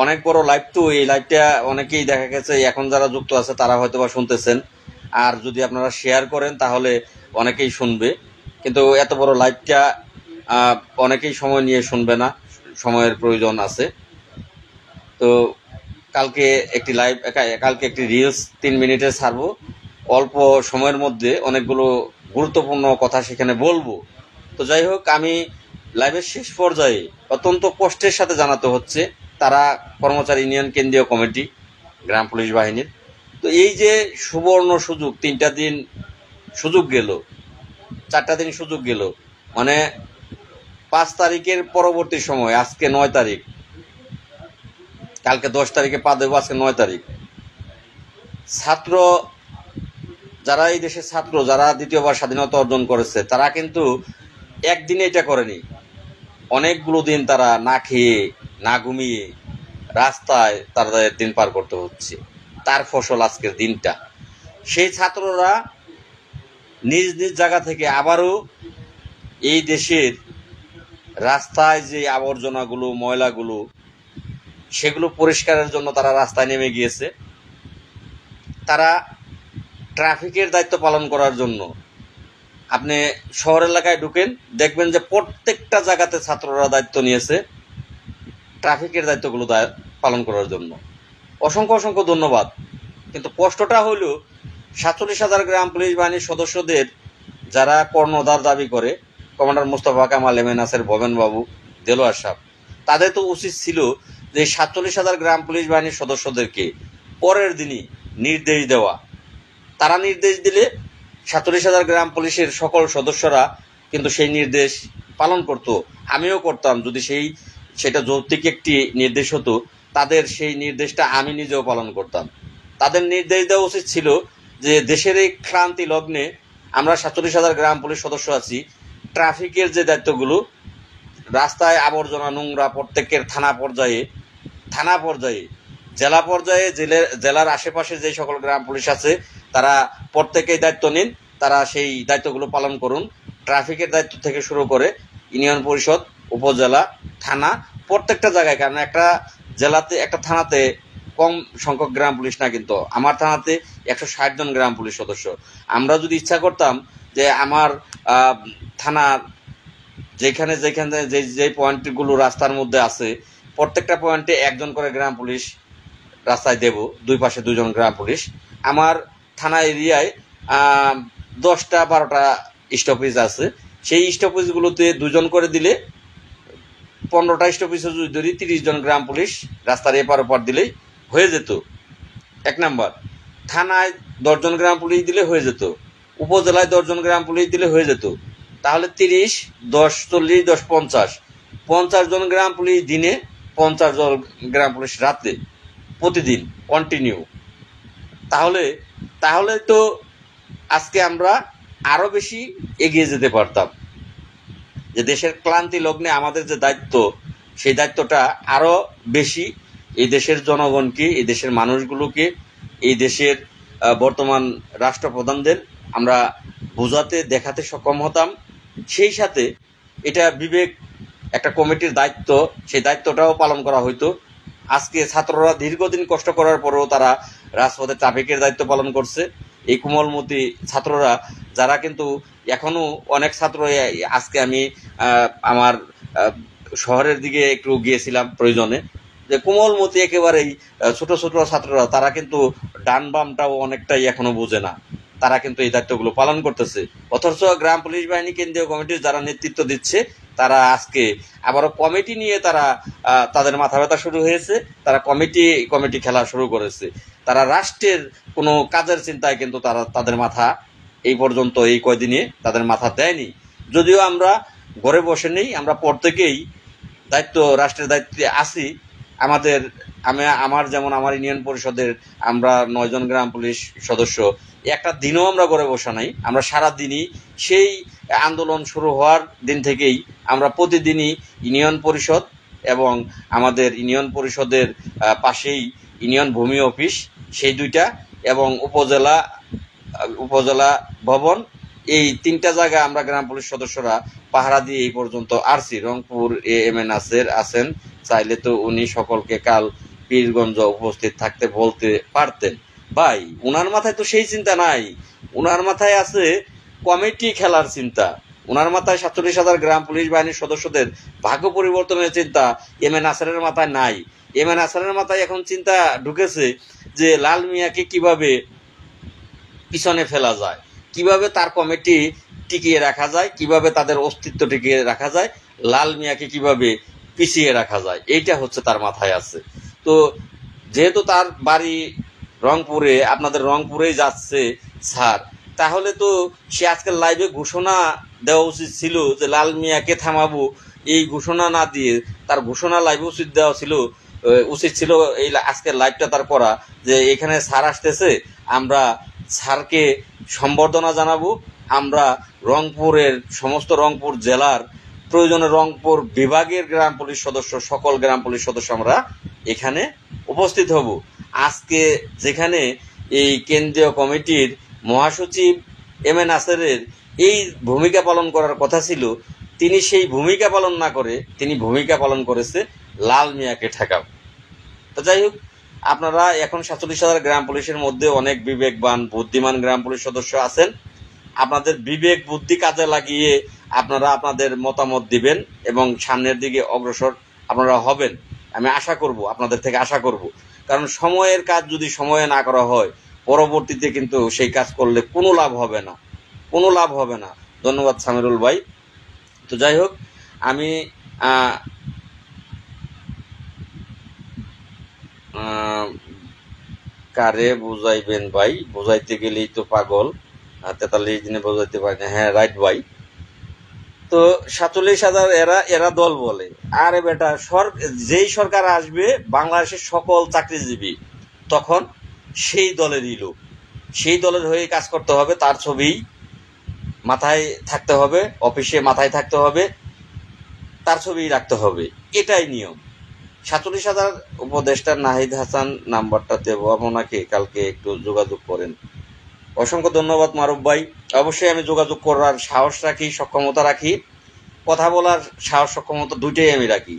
অনেক বড় লাইভ, তো এই লাইভটা অনেকেই দেখা গেছে এখন যারা যুক্ত আছে তারা হয়তো বা শুনতেছেন, আর যদি আপনারা শেয়ার করেন তাহলে অনেকেই শুনবে। কিন্তু এত বড় লাইভটা অনেকেই সময় নিয়ে শুনবে না, সময়ের প্রয়োজন আছে। তো কালকে একটি রিলস 3 মিনিটের ছাড়বো, অল্প সময়ের মধ্যে অনেকগুলো গুরুত্বপূর্ণ কথা সেখানে বলবো। তো যাই হোক, আমি লাইভের শেষ পর্যায়ে অত্যন্ত কষ্টের সাথে জানাতে হচ্ছে, তারা কর্মচারী ইউনিয়ন কেন্দ্রীয় কমিটি গ্রাম পুলিশ বাহিনীর। তো এই যে সুবর্ণ সুযোগ, 3টা দিন সুযোগ গেল, 4টা দিন সুযোগ গেল, মানে 5 তারিখের পরবর্তী সময়, আজকে 9 তারিখ, কালকে 10 তারিখে পা দেবো, আজকে 9 তারিখ। ছাত্র যারা, এই দেশের ছাত্র যারা দ্বিতীয়বার স্বাধীনতা অর্জন করেছে, তারা কিন্তু একদিনে এটা করেনি, অনেকগুলো দিন তারা না খেয়ে না ঘুমিয়ে রাস্তায় তাদের দিন পার করতে হচ্ছে। তার ফসল আজকের দিনটা। সেই ছাত্ররা নিজ নিজ জায়গা থেকে আবারও এই দেশের রাস্তায় যে আবর্জনাগুলো, ময়লাগুলো, সেগুলো পরিষ্কারের জন্য তারা রাস্তায় নেমে গিয়েছে। তারা ট্রাফিকের দায়িত্ব পালন করার জন্য, আপনি শহর এলাকায় ঢুকেন, দেখবেন যে প্রত্যেকটা জায়গাতে ছাত্ররা দায়িত্ব নিয়েছে ট্রাফিকের দায়িত্বগুলো পালন করার জন্য। অসংখ্য অসংখ্য ধন্যবাদ। কিন্তু কষ্টটা হলো 47,000 গ্রাম পুলিশ বাহিনীর সদস্যদের যারা কর্ণধার দাবি করে, commander Mostafa Kamal, M A Naser, Bhaben বাবু, দেলোয়ার সাহেব, তাদের তো উচিত ছিল যে 47,000 গ্রাম পুলিশ বাহিনীর সদস্যদেরকে পরের দিনই নির্দেশ দেওয়া। তারা নির্দেশ দিলে 47,000 গ্রাম পুলিশের সকল সদস্যরা কিন্তু সেই নির্দেশ পালন করত, আমিও করতাম। যদি সেটা যৌক্তিক একটি নির্দেশ হতো, তাদের সেই নির্দেশটা আমি নিজেও পালন করতাম। তাদের নির্দেশ দেওয়া উচিত ছিল যে দেশের এই ক্রান্তি লগ্নে আমরা 47,000 গ্রাম পুলিশ সদস্য আছি, ট্রাফিকের যে দায়িত্বগুলো, রাস্তায় আবর্জনা নোংরা প্রত্যেকের থানা পর্যায়ে জেলা পর্যায়ে, জেলার আশেপাশে যে সকল গ্রাম পুলিশ আছে তারা প্রত্যেকেই দায়িত্ব নিন, তারা সেই দায়িত্বগুলো পালন করুন। ট্রাফিকের দায়িত্ব থেকে শুরু করে ইউনিয়ন পরিষদ, উপজেলা, থানা, প্রত্যেকটা জায়গায়। কারণ একটা জেলাতে, একটা থানাতে কম সংখ্যক গ্রাম পুলিশ না, কিন্তু আমার থানাতে 160 জন গ্রাম পুলিশ সদস্য। আমরা যদি ইচ্ছা করতাম যে আমার থানার যেখানে যে পয়েন্টগুলো রাস্তার মধ্যে আছে প্রত্যেকটা পয়েন্টে একজন করে গ্রাম পুলিশ রাস্তায় দেব, দুই পাশে 2 জন গ্রাম পুলিশ। আমার থানা এরিয়ায় 10টা 12টা স্টপেজ আছে, সেই স্টপেজগুলোতে 2 জন করে দিলে 15টা স্টপেজে যদি ধরি 30 জন গ্রাম পুলিশ রাস্তার এপার ওপার দিলেই হয়ে যেত। 1 নাম্বার। থানায় 10 জন গ্রাম পুলিশ দিলে হয়ে যেত, উপজেলায় 10 জন গ্রাম পুলিশ দিলে হয়ে যেত। তাহলে 30, 10, 40, 10, 50 জন গ্রাম পুলিশ দিনে, 50 জন গ্রাম পুলিশ রাতে, প্রতিদিন কন্টিনিউ। তাহলে তো আজকে আমরা আরো বেশি এগিয়ে যেতে পারতাম। যে দেশের ক্লান্তি লগ্নে আমাদের যে দায়িত্ব, সেই দায়িত্বটা আরো বেশি এই দেশের জনগণকে, এই দেশের মানুষগুলোকে, এই দেশের বর্তমান রাষ্ট্রপ্রধানদের আমরা বোঝাতে, দেখাতে সক্ষম হতাম। সেই সাথে এটা বিবেক, একটা কমিটির দায়িত্ব, সেই দায়িত্বটাও পালন করা হইতো। আজকে ছাত্ররা দীর্ঘদিন কষ্ট করার পরেও তারা রাজপথে ট্রাফিকের দায়িত্ব পালন করছে। এই কোমলমতি ছাত্ররা, যারা কিন্তু এখনো অনেক ছাত্র, আজকে আমি আমার শহরের দিকে একটু গিয়েছিলাম প্রয়োজনে, যে কোমলমতি একেবারেই ছোট ছোট ছাত্ররা, তারা কিন্তু ডান বামটাও অনেকটাই এখনো বোঝে না, তারা কিন্তু এই দায়িত্বগুলো পালন করতেছে। অথচ গ্রাম পুলিশ বাহিনী কেন্দ্রীয় কমিটির যারা নেতৃত্ব দিচ্ছে, তারা আজকে আবারও কমিটি নিয়ে তাদের মাথা ব্যথা শুরু হয়েছে। তারা কমিটি খেলা শুরু করেছে। তারা রাষ্ট্রের কোনো কাজের চিন্তায় কিন্তু তাদের মাথা এই পর্যন্ত, এই কয়দিনে তাদের মাথা দেয়নি। যদিও আমরা ঘরে বসে নেই, আমরা প্রত্যেকেই রাষ্ট্রের দায়িত্বে আছি। আমার যেমন আমার ইউনিয়ন পরিষদের আমরা 9 জন গ্রাম পুলিশ সদস্য, একটা দিনও আমরা ঘরে বসা নাই। আমরা সারা দিনই, সেই আন্দোলন শুরু হওয়ার দিন থেকেই আমরা প্রতিদিনই ইউনিয়ন পরিষদ এবং আমাদের ইউনিয়ন পরিষদের পাশেই ইউনিয়ন ভূমি অফিস, সেই 2টা, এবং উপজেলা ভবন, এই 3টা জায়গায় আমরা গ্রাম পুলিশ সদস্যরা পাহারা দিয়ে এই পর্যন্ত আসছি। রংপুর এম এ নাসের আছেন, চাইলে তো উনি সকলকে কাল পীরগঞ্জ উপস্থিত থাকতে বলতে পারতেন। ভাই, উনার মাথায় তো সেই চিন্তা নাই। উনার মাথায় আছে কমিটি খেলার চিন্তা। উনার মাথায় 47,000 গ্রাম পুলিশ বাহিনীর সদস্যদের ভাগ্য পরিবর্তনের চিন্তা এম এ নাসেরের মাথায় নাই। এম এ নাসেরের মাথায় এখন চিন্তা ঢুকেছে যে লাল মিয়াকে কিভাবে পিছনে ফেলা যায়, কিভাবে তার কমিটি টিকিয়ে রাখা যায়, কিভাবে তাদের অস্তিত্ব টিকিয়ে রাখা যায়, লাল মিয়াকে কিভাবে পিছিয়ে রাখা যায়, এইটা হচ্ছে তার মাথায় আছে। তো যেহেতু তার বাড়ি রংপুরে, আপনাদের রংপুরেই যাচ্ছে স্যার, তাহলে তো সে আজকের লাইভে ঘোষণা দেওয়া উচিত ছিল যে লাল মিয়াকে থামাবো। এই ঘোষণা না দিয়ে তার ঘোষণা লাইভে উচিত ছিল এই আজকের লাইভটা তার করা, যে এখানে স্যার আসতেছে, আমরা স্যারকে সম্বর্ধনা জানাবো। আমরা সমস্ত রংপুর জেলার, প্রয়োজনে রংপুর বিভাগের গ্রাম পুলিশ সদস্য, সকল গ্রাম পুলিশ সদস্য আমরা এখানে উপস্থিত হব। আজকে যেখানে এই কেন্দ্রীয় কমিটির মহাসচিব এম এ নাসেরের এই ভূমিকা পালন করার কথা ছিল, তিনি সেই ভূমিকা পালন না করে তিনি ভূমিকা পালন করেছে লাল মিয়াকে ঠেকাবো। তো যাই হোক, আপনারা এখন 47,000 গ্রাম পুলিশের মধ্যে অনেক বিবেকবান, বুদ্ধিমান গ্রাম পুলিশ সদস্য আছেন। আপনাদের বিবেক বুদ্ধি কাজে লাগিয়ে আপনারা আপনাদের মতামত দিবেন এবং সামনের দিকে অগ্রসর আপনারা হবেন, আমি আশা করব, আপনাদের থেকে আশা করব। কারণ সময়ের কাজ যদি সময়ে না করা হয়, পরবর্তীতে কিন্তু সেই কাজ করলে কোনো লাভ হবে না। ধন্যবাদ সামিরুল ভাই। তো যাই হোক, আমি কারে বুঝাইবেন ভাই, বুঝাইতে গেলেই তো পাগল, 43 দিনে বুঝাইতে পারি না। হ্যাঁ, রাইট ভাই। তো 47,000 এরা এরা দল বলে। আরে বেটা, যেই সরকার আসবে বাংলাদেশের সকল চাকরিজীবী তখন সেই দলেরই লোক, সেই দলের হয়ে কাজ করতে হবে, তার ছবি মাথায় থাকতে হবে, অফিসে মাথায় থাকতে হবে, তার ছবি রাখতে হবে, এটাই নিয়ম। 47,000 উপদেষ্টা নাহিদ হাসান নাম্বারটা দেব আপনাকে, কালকে একটু যোগাযোগ করেন। অসংখ্য ধন্যবাদ মারুফ ভাই। অবশ্যই আমি যোগাযোগ করার সাহস রাখি, সক্ষমতা রাখি, কথা বলার সাহস সক্ষমতা দুইটাই আমি রাখি।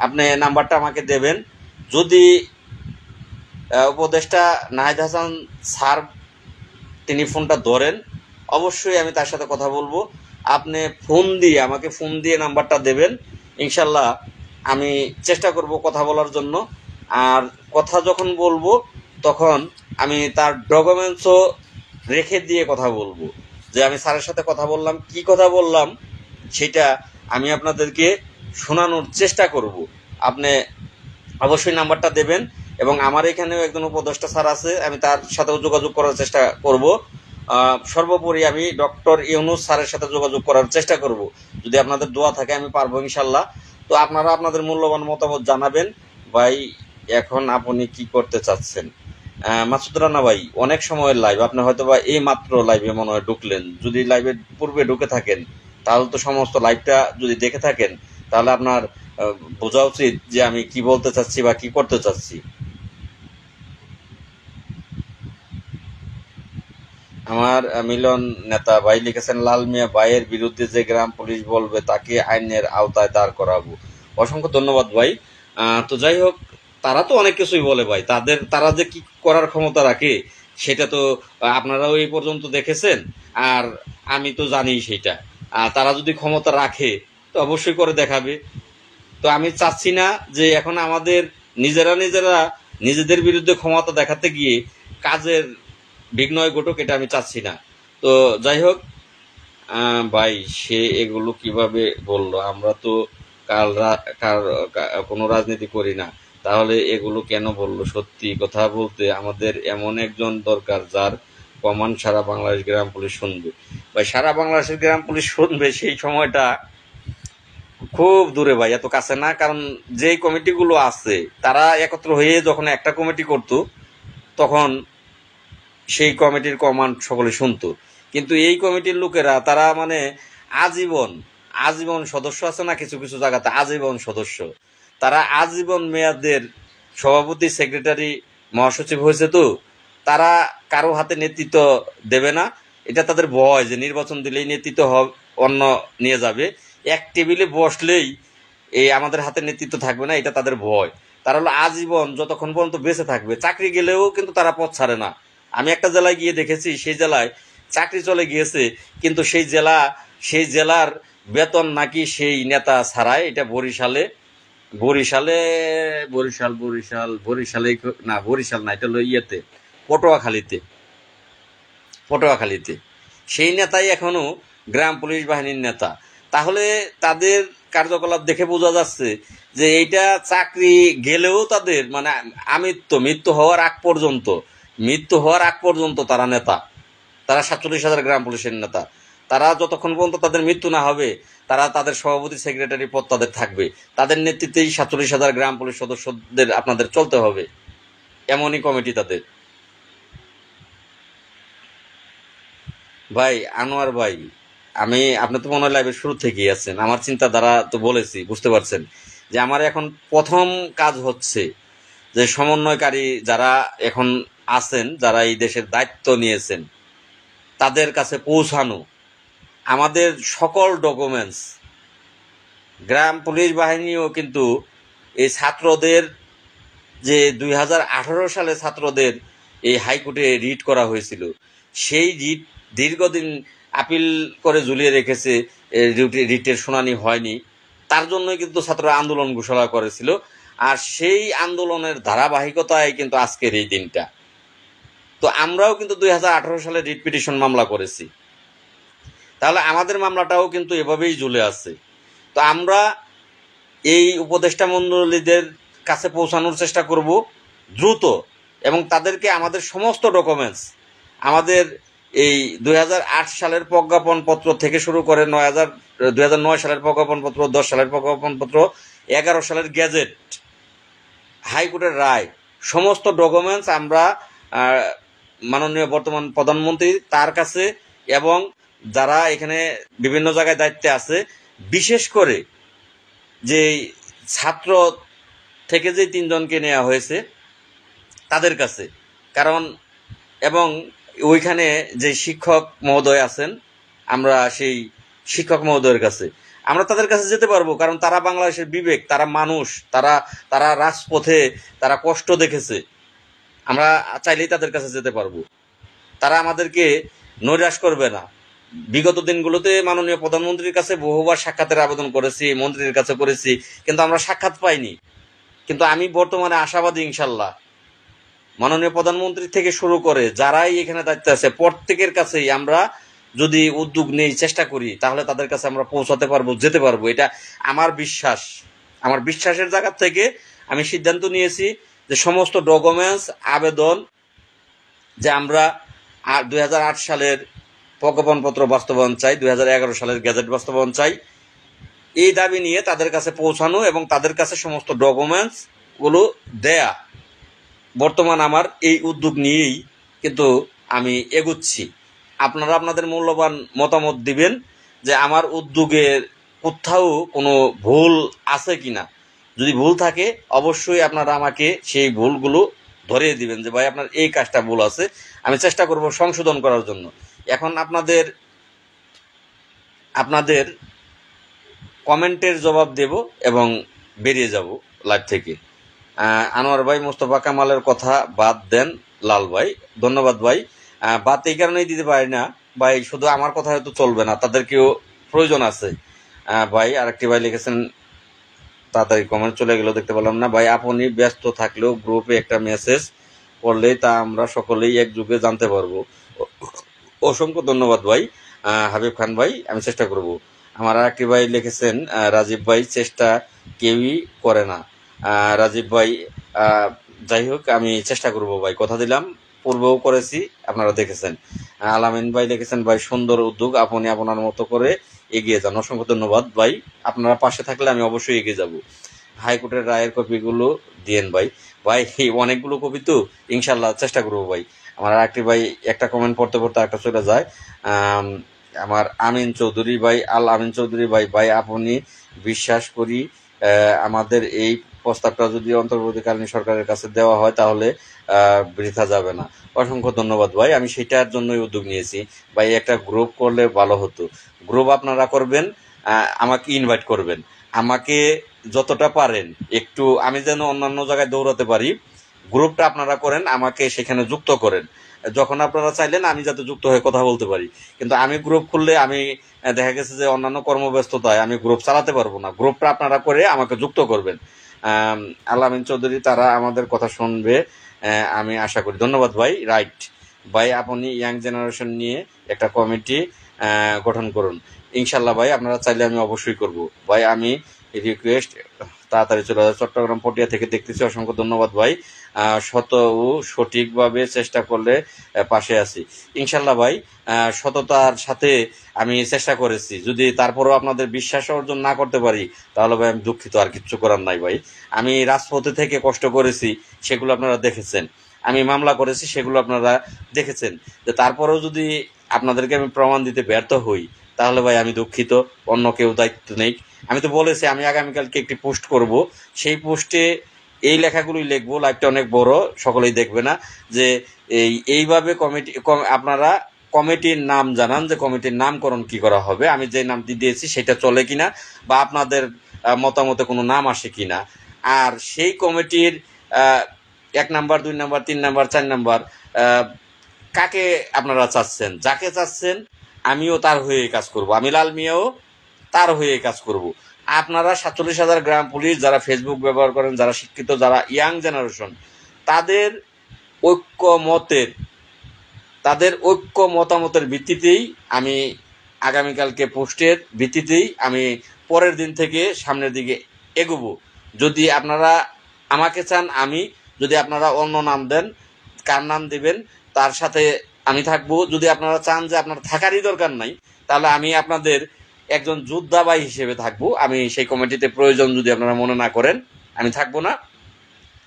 আপনি নাম্বারটা আমাকে দেবেন। যদি উপদেষ্টা নাহিদ হাসান স্যার তিনি ফোনটা ধরেন, অবশ্যই আমি তার সাথে কথা বলবো। আপনি আমাকে ফোন দিয়ে নাম্বারটা দেবেন, ইনশাল্লাহ আমি চেষ্টা করব কথা বলার জন্য। আর কথা যখন বলবো তখন আমি তার ডকুমেন্টসও রেখে দিয়ে কথা বলবো, যে আমি স্যারের সাথে কথা বললাম, কি কথা বললাম সেটা আমি আপনাদেরকে শোনানোর চেষ্টা করব। আপনি অবশ্যই নাম্বারটা দেবেন, এবং আমার এখানেও একজন উপদেষ্টা স্যার আছে, আমি তার সাথেও যোগাযোগ করার চেষ্টা করব। সর্বোপরি আমি ডক্টর ইউনুস স্যারের সাথে যোগাযোগ করার চেষ্টা করব। যদি আপনাদের দোয়া থাকে আমি পারবো ইনশাল্লাহ। তো আপনারা আপনাদের মূল্যবান মতামত জানাবেন। ভাই, এখন আপনি কি করতে চাচ্ছেন? মাসুদ রানা ভাই, অনেক সময়ের লাইভ, আপনি হয়তো বা এই মাত্র লাইভে মনে হয় ঢুকলেন। যদি লাইভের পূর্বে ঢুকে থাকেন তাহলে তো সমস্ত লাইভটা যদি দেখে থাকেন তাহলে আপনার বোঝা উচিত যে আমি কি বলতে চাচ্ছি বা কি করতে চাচ্ছি। আমার মিলন নেতা ভাই লিখেছেন, লাল মিয়া ভাইয়ের বিরুদ্ধে যে গ্রাম পুলিশ বলবে তাকে আইনের আওতায় দাঁড় করাবো। অসংখ্য ধন্যবাদ ভাই। তো যাই হোক, তারা তো অনেক কিছুই বলে ভাই, তারা যে কি করার ক্ষমতা রাখে সেটা তো আপনারাও এই পর্যন্ত দেখেছেন, আর আমি তো জানি সেটা। তারা যদি ক্ষমতা রাখে তো অবশ্যই করে দেখাবে। তো আমি চাচ্ছি না যে এখন আমাদের নিজেরা নিজেদের বিরুদ্ধে ক্ষমতা দেখাতে গিয়ে কাজের বিঘ্নয় ঘটুক, এটা আমি চাচ্ছি না। তো যাই হোক ভাই, সে এগুলো কিভাবে বললো? আমরা তো কোনো রাজনীতি করি না, তাহলে এগুলো কেন বললো? সত্যি কথা বলতে আমাদের এমন একজন দরকার যার কমান্ড সারা বাংলাদেশ গ্রাম পুলিশ শুনবে। ভাই, সারা বাংলাদেশের গ্রাম পুলিশ শুনবে সেই সময়টা খুব দূরে ভাই, এত কাছে না। কারণ যেই কমিটিগুলো আছে তারা একত্র হয়ে যখন একটা কমিটি করতো তখন সেই কমিটির কমান্ড সকলে শুনতো। কিন্তু এই কমিটির লোকেরা তারা মানে আজীবন সদস্য আছে না, কিছু কিছু জায়গাতে আজীবন সদস্য, তারা আজীবন মেয়াদের সভাপতি, সেক্রেটারি, মহাসচিব হয়েছে। তো তারা কারো হাতে নেতৃত্ব দেবে না, এটা তাদের ভয় যে নির্বাচন দিলেই নেতৃত্ব অন্য নিয়ে যাবে, এক টেবিলে বসলেই আমাদের হাতে নেতৃত্ব থাকবে না, এটা তাদের ভয়। তারা হলো আজীবন যতক্ষণ পর্যন্ত বেঁচে থাকবে। চাকরি গেলেও কিন্তু তারা পথ ছাড়ে না। আমি একটা জেলায় গিয়ে দেখেছি, সেই জেলায় চাকরি চলে গিয়েছে, কিন্তু সেই জেলার বেতন নাকি সেই নেতা ছাড়ায়। এটা বরিশালে বরিশাল না, এটা হলো পটুয়াখালীতে সেই নেতাই এখনো গ্রাম পুলিশ বাহিনীর নেতা। তাহলে তাদের কার্যকলাপ দেখে বোঝা যাচ্ছে যে এইটা চাকরি গেলেও তাদের মানে মৃত্যু হওয়ার আগ পর্যন্ত তারা নেতা। তারা 47,000 গ্রাম পুলিশের নেতা। তারা যতক্ষণ পর্যন্ত তাদের মৃত্যু না হবে তারা তাদের সভাপতি, সেক্রেটারি পদ তাদের থাকবে। তাদের নেতৃত্বেই 47,000 গ্রাম পুলিশ সদস্যদের আপনাদের চলতে হবে, এমনই কমিটি তাদের। ভাই আনোয়ার ভাই, আপনি তো মনে হয় লাইভের শুরু থেকেই আছেন, আমার চিন্তাধারা তো বলেছি, বুঝতে পারছেন যে আমার এখন প্রথম কাজ হচ্ছে যে সমন্বয়কারী যারা এখন আছেন, যারা এই দেশের দায়িত্ব নিয়েছেন তাদের কাছে পৌঁছানো আমাদের সকল ডকুমেন্টস। গ্রাম পুলিশ বাহিনীও কিন্তু এই ছাত্রদের যে 2018 সালে ছাত্রদের এই হাইকোর্টে রিট করা হয়েছিল, সেই রিট দীর্ঘদিন আপিল করে ঝুলিয়ে রেখেছে, রিটের শুনানি হয়নি। তার জন্যই কিন্তু ছাত্ররা আন্দোলন ঘোষণা করেছিল, আর সেই আন্দোলনের ধারাবাহিকতায় কিন্তু আজকের এই দিনটা। তো আমরাও কিন্তু 2018 সালে রিট পিটিশন মামলা করেছি, তাহলে আমাদের মামলাটাও কিন্তু এভাবেই ঝুলে আছে। তো আমরা এই উপদেষ্টা মণ্ডলীদের কাছে পৌঁছানোর চেষ্টা করব দ্রুত, এবং তাদেরকে আমাদের সমস্ত ডকুমেন্টস, আমাদের এই 2008 সালের প্রজ্ঞাপন পত্র থেকে শুরু করে 2009 সালের প্রজ্ঞাপন পত্র, 10 সালের প্রজ্ঞাপন পত্র, 11 সালের গেজেট, হাইকোর্টের রায়, সমস্ত ডকুমেন্টস আমরা মাননীয় বর্তমান প্রধানমন্ত্রী তার কাছে এবং যারা এখানে বিভিন্ন জায়গায় দায়িত্বে আছে, বিশেষ করে যে ছাত্র থেকে যে 3 জনকে নেওয়া হয়েছে তাদের কাছে, কারণ এবং ওইখানে যে শিক্ষক মহোদয় আছেন, আমরা সেই শিক্ষক মহোদয়ের কাছে আমরা তাদের কাছে যেতে পারবো, কারণ তারা বাংলাদেশের বিবেক, তারা মানুষ, তারা রাজপথে তারা কষ্ট দেখেছে, আমরা চাইলেই তাদের কাছে যেতে পারবো, তারা আমাদেরকে নৈরাশ করবে না। বিগত দিনগুলোতে মাননীয় প্রধানমন্ত্রীর কাছে বহুবার সাক্ষাতের আবেদন করেছি, মন্ত্রীর কাছে করেছি, কিন্তু আমরা সাক্ষাৎ পাইনি। কিন্তু আমি বর্তমানে আশাবাদী, ইনশাল্লাহ মাননীয় প্রধানমন্ত্রী থেকে শুরু করে যারাই এখানে দায়িত্বে আছে প্রত্যেকের কাছেই আমরা যদি উদ্যোগ নেই, চেষ্টা করি, তাহলে তাদের কাছে আমরা পৌঁছাতে পারবো, যেতে পারবো। এটা আমার বিশ্বাস। আমার বিশ্বাসের জায়গা থেকে আমি সিদ্ধান্ত নিয়েছি যে সমস্ত ডকুমেন্টস আবেদন যে আমরা 2008 সালের প্রজ্ঞাপনপত্র বাস্তবায়ন চাই, 2011 সালের গেজেট বাস্তবায়ন চাই, এই দাবি নিয়ে তাদের কাছে পৌঁছানো এবং তাদের কাছে সমস্ত ডকুমেন্টস গুলো দেয়া। বর্তমান আমার এই উদ্যোগ নিয়েই কিন্তু আমি এগুচ্ছি। আপনারা আপনাদের মূল্যবান মতামত দিবেন যে আমার উদ্যোগের কোথাও কোনো ভুল আছে কিনা। যদি ভুল থাকে অবশ্যই আপনারা আমাকে সেই ভুলগুলো ধরিয়ে দিবেন যে ভাই আপনার এই কাজটা ভুল আছে, আমি চেষ্টা করব সংশোধন করার জন্য। এখন আপনাদের কমেন্টের জবাব দেব এবং বেরিয়ে যাব লাইভ থেকে। আনোয়ার ভাই, মোস্তফা কামালের কথা বাদ দেন লাল ভাই, ধন্যবাদ ভাই। বাদ এই কারণেই দিতে পারি না ভাই, শুধু আমার কথা হয়তো চলবে না, তাদেরকেও প্রয়োজন আছে ভাই। আরেকটি ভাই লিখেছেন, তাড়াতাড়ি কমেন্ট চলে গেল, দেখতে পেলাম না ভাই। আপনি ব্যস্ত থাকলেও গ্রুপে একটা মেসেজ করলেই তা আমরা সকলেই একযোগে জানতে পারবো। অসংখ্য ধন্যবাদ ভাই। হাবিব খান ভাই, আমি চেষ্টা করব। আমার আরেকটি ভাই লিখেছেন, রাজীব ভাই, চেষ্টা কেউই করে না। রাজীব ভাই, যাই হোক আমি চেষ্টা করব ভাই, কথা দিলাম, পূর্বেও করেছি, আপনারা দেখেছেন। আলামিন ভাই লিখেছেন, ভাই সুন্দর উদ্যোগ, আপনি আপনার মতো করে এগিয়ে যান। অসংখ্য ধন্যবাদ ভাই, আপনারা পাশে থাকলে আমি অবশ্যই এগিয়ে যাব। হাইকোর্টের রায়ের কপিগুলো দিয়েন ভাই। ভাই অনেকগুলো কপি তো, ইনশাল্লাহ চেষ্টা করবো ভাই। আমার আরেকটি ভাই একটা কমেন্ট পড়তে পড়তে একটা চলে যায়। আমার আমিন চৌধুরী ভাই, আমিন চৌধুরী ভাই, ভাই আপনি বিশ্বাস করি আমাদের এই প্রস্তাবটা যদি অন্তর্বর্তীকালীন সরকারের কাছে দেওয়া হয় তাহলে বৃথা যাবে না। অসংখ্য ধন্যবাদ ভাই, আমি সেটার জন্যই উদ্যোগ নিয়েছি ভাই। একটা গ্রুপ করলে ভালো হতো। গ্রুপ আপনারা করবেন, আমাকে ইনভাইট করবেন, আমাকে যতটা পারেন একটু, আমি যেন অন্যান্য জায়গায় দৌড়াতে পারি। গ্রুপটা আপনারা করেন, আমাকে সেখানে যুক্ত করেন, যখন আপনারা চাইলেন আমি যাতে যুক্ত হয়ে কথা বলতে পারি। কিন্তু আমি গ্রুপ খুললে আমি দেখা গেছে যে অন্যান্য কর্মব্যস্ততায় আমি গ্রুপ চালাতে পারবো না। গ্রুপটা আপনারা করে আমাকে যুক্ত করবেন। আলামিন চৌধুরী, তারা আমাদের কথা শুনবে আমি আশা করি। ধন্যবাদ ভাই। রাইট ভাই, আপনি ইয়াং জেনারেশন নিয়ে একটা কমিটি গঠন করুন। ইনশাল্লাহ ভাই, আপনারা চাইলে আমি অবশ্যই করব ভাই। আমি রিকোয়েস্ট তাড়াতাড়ি চলে যায়। চট্টগ্রাম পটিয়া থেকে দেখতেছি, অসংখ্য ধন্যবাদ ভাই। সত ও সঠিকভাবে চেষ্টা করলে পাশে আছি ইনশাল্লাহ ভাই। সততার সাথে আমি চেষ্টা করেছি, যদি তারপরেও আপনাদের বিশ্বাস অর্জন না করতে পারি তাহলে ভাই আমি দুঃখিত, আর কিচ্ছু করার নাই ভাই। আমি রাজপথে থেকে কষ্ট করেছি, সেগুলো আপনারা দেখেছেন। আমি মামলা করেছি, সেগুলো আপনারা দেখেছেন। যে তারপরেও যদি আপনাদেরকে আমি প্রমাণ দিতে ব্যর্থ হই তাহলে ভাই আমি দুঃখিত, অন্য কেউ দায়িত্ব নেই। আমি তো বলেছি আমি আগামীকালকে একটি পোস্ট করব, সেই পোস্টে এই লেখাগুলোই লিখবো। লাইভটা অনেক বড়, সকলেই দেখবে না। যে এইভাবে কমিটি, আপনারা কমিটির নাম জানান, যে কমিটির নামকরণ কি করা হবে, আমি যে নামটি দিয়েছি সেটা চলে কিনা, বা আপনাদের মতামতে কোনো নাম আসে কিনা। আর সেই কমিটির 1 নাম্বার, 2 নাম্বার, 3 নাম্বার, 4 নাম্বার কাকে আপনারা চাচ্ছেন, যাকে চাচ্ছেন আমিও তার হয়ে কাজ করব, আমি লাল মিয়াও তার হয়ে কাজ করব। আপনারা 47,000 গ্রাম পুলিশ যারা ফেসবুক ব্যবহার করেন, যারা শিক্ষিত, যারা ইয়াং জেনারেশন, তাদের ঐক্য মতামতের ভিত্তিতেই আমি আগামীকালকে পোস্টের ভিত্তিতেই আমি পরের দিন থেকে সামনের দিকে এগোবো। যদি আপনারা আমাকে চান, আমি, যদি আপনারা অন্য নাম দেন, কার নাম দিবেন তার সাথে আমি থাকবো। যদি আপনারা চান যে আপনার থাকারই দরকার নাই, তাহলে আমি আপনাদের একজন যোদ্ধা ভাই হিসেবে থাকবো। আমি সেই কমিটিতে প্রয়োজন যদি আপনারা মনে না করেন, আমি থাকবো না।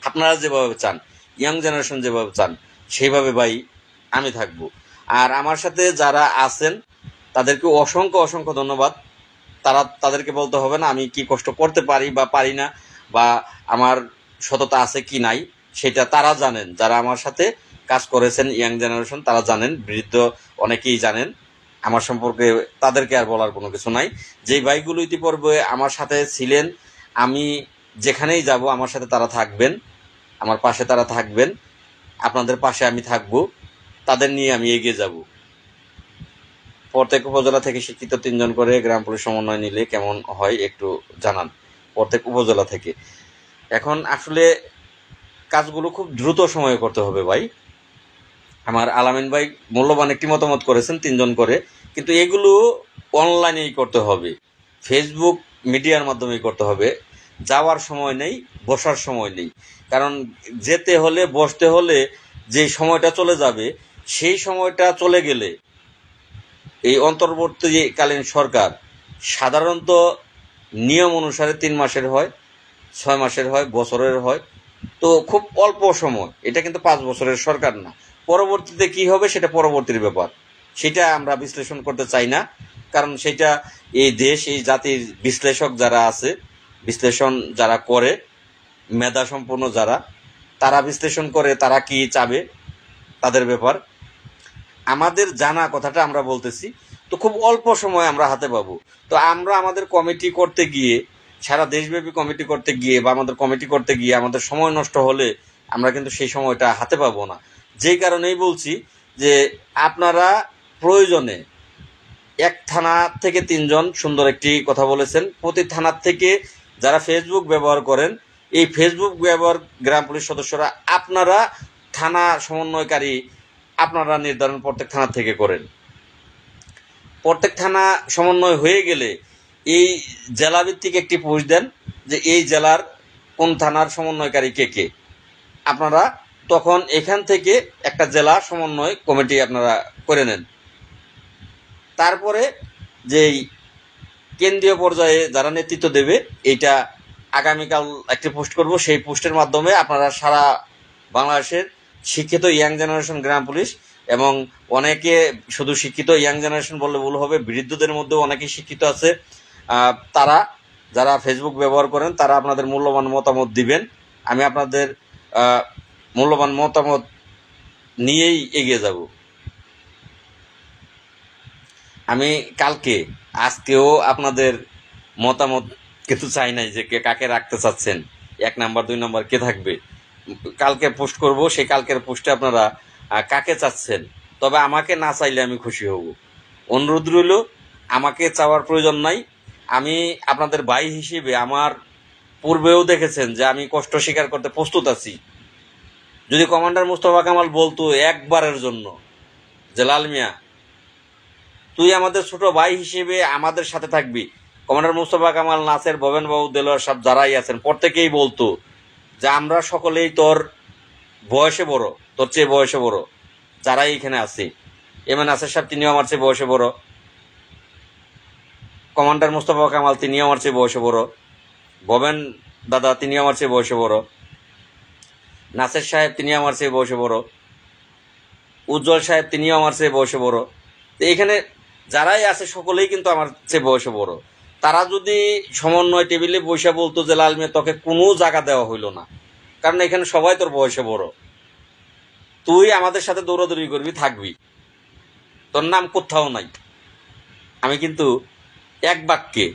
আপনারা যেভাবে চান, ইয়াং জেনারেশন যেভাবে চান, সেইভাবে ভাই আমি থাকবো। আর আমার সাথে যারা আছেন তাদেরকে অসংখ্য অসংখ্য ধন্যবাদ। তাদেরকে বলতে হবে না আমি কি কষ্ট করতে পারি বা পারি না, বা আমার সততা আছে কি নাই, সেটা তারা জানেন। যারা আমার সাথে কাজ করেছেন ইয়াং জেনারেশন তারা জানেন, বৃদ্ধ অনেকেই জানেন আমার সম্পর্কে, তাদেরকে আর বলার কোনো কিছু নাই। যেই ভাইগুলো ইতিপূর্বে আমার সাথে ছিলেন, আমি যেখানেই যাব আমার সাথে তারা থাকবেন, আমার পাশে তারা থাকবেন, আপনাদের পাশে আমি থাকব, তাদের নিয়ে আমি এগিয়ে যাব। প্রত্যেক উপজেলা থেকে শিক্ষিত 3 জন করে গ্রাম পুলিশ সমন্বয় নিলে কেমন হয় একটু জানান, প্রত্যেক উপজেলা থেকে। এখন আসলে কাজগুলো খুব দ্রুত সময়ে করতে হবে ভাই। আমার আলামিন ভাই মূল্যবান একটি মতামত করেছেন 3 জন করে, কিন্তু এগুলো অনলাইনেই করতে হবে, ফেসবুক মিডিয়ার মাধ্যমেই করতে হবে। যাওয়ার সময় নেই, বসার সময় নেই। কারণ যেতে হলে, বসতে হলে যে সময়টা চলে যাবে, সেই সময়টা চলে গেলে এই অন্তর্বর্তীকালীন সরকার সাধারণত নিয়ম অনুসারে 3 মাসের হয়, 6 মাসের হয়, বছরের হয়। তো খুব অল্প সময়, এটা কিন্তু 5 বছরের সরকার না। পরবর্তীতে কি হবে সেটা পরবর্তীর ব্যাপার, সেটা আমরা বিশ্লেষণ করতে চাই না। কারণ সেটা এই দেশ, এই জাতির বিশ্লেষক যারা আছে, বিশ্লেষণ যারা করে, মেধা সম্পন্ন যারা, তারা বিশ্লেষণ করে তারা কি চাবে, তাদের ব্যাপার। আমাদের জানা কথাটা আমরা বলতেছি। তো খুব অল্প সময় আমরা হাতে পাবো। তো আমরা আমাদের কমিটি করতে গিয়ে, সারা দেশব্যাপী কমিটি করতে গিয়ে বা আমাদের কমিটি করতে গিয়ে আমাদের সময় নষ্ট হলে আমরা কিন্তু সেই সময়টা হাতে পাবো না। যেই কারণেই বলছি যে আপনারা প্রয়োজনে এক থানা থেকে 3 জন, সুন্দর একটি কথা বলেছেন, প্রতি থানার থেকে যারা ফেসবুক ব্যবহার করেন, এই ফেসবুক ব্যবহার গ্রাম পুলিশ সদস্যরা আপনারা থানা সমন্বয়কারী আপনারা নির্ধারণ প্রত্যেক থানা থেকে করেন। প্রত্যেক থানা সমন্বয় হয়ে গেলে এই জেলাভিত্তিক একটি পোস্ট দেন যে এই জেলার কোন থানার সমন্বয়কারী কে কে। আপনারা তখন এখান থেকে একটা জেলা সমন্বয় কমিটি আপনারা করে নেন। তারপরে যেই কেন্দ্রীয় পর্যায়ে যারা নেতৃত্ব দেবে, এইটা আগামীকাল একটি পোস্ট করব। সেই পোস্টের মাধ্যমে আপনারা সারা বাংলাদেশের শিক্ষিত ইয়াং জেনারেশন গ্রাম পুলিশ, এবং অনেকে শুধু শিক্ষিত ইয়াং জেনারেশন বললে ভুল হবে, বৃদ্ধদের মধ্যেও অনেকেই শিক্ষিত আছে, তারা যারা ফেসবুক ব্যবহার করেন তারা আপনাদের মূল্যবান মতামত দিবেন। আমি আপনাদের মূল্যবান মতামত নিয়েই এগিয়ে যাব। আমি কালকে, আজকেও আপনাদের মতামত কিন্তু চাই নাই যে কে কাকে রাখতে চাচ্ছেন, 1 নাম্বার 2 নাম্বার কে থাকবে। কালকে পোস্ট করব, সেই কালকের পোস্টে আপনারা কাকে চাচ্ছেন। তবে আমাকে না চাইলে আমি খুশি হব। অনুরোধ রইল, আমাকে চাওয়ার প্রয়োজন নাই। আমি আপনাদের ভাই হিসেবে, আমার পূর্বেও দেখেছেন যে আমি কষ্ট স্বীকার করতে প্রস্তুত আছি। যদি কমান্ডার মোস্তফা কামাল বলতো একবারের জন্য যে লাল মিয়া তুই আমাদের ছোট ভাই হিসেবে আমাদের সাথে থাকবি, কমান্ডার মোস্তফা কামাল, নাসের, ভবেন বাবু, দেলোয়ার সাহেব যারাই আছেন প্রত্যেকেই বলতো যে আমরা সকলেই তোর বয়সে বড়, তোর চেয়ে বয়সে বড় যারাই এখানে আছে। নাসের সাহেব তিনিও আমার চেয়ে বয়সে বড়, কমান্ডার মোস্তফা কামাল তিনিও আমার চেয়ে বয়সে বড়, ভবেন দাদা তিনি আমার চেয়ে বয়সে বড়, নাসের সাহেব তিনি আমার চেয়ে বয়সে বড়, উজ্জ্বল সাহেব তিনিও আমার চেয়ে বয়সে বড়। তো এখানে যারাই আছে সকলেই কিন্তু আমার চেয়ে বয়সে বড়। তারা যদি সমন্বয় টেবিলে বসে বলতো যে লাল মিয়া তোকে কোনো জায়গা দেওয়া হইল না, কারণ এখানে সবাই তোর বয়সে বড়, তুই আমাদের সাথে দৌড়াদৌড়ি করবি, থাকবি, তোর নাম কোথাও নাই, আমি কিন্তু এক বাক্যে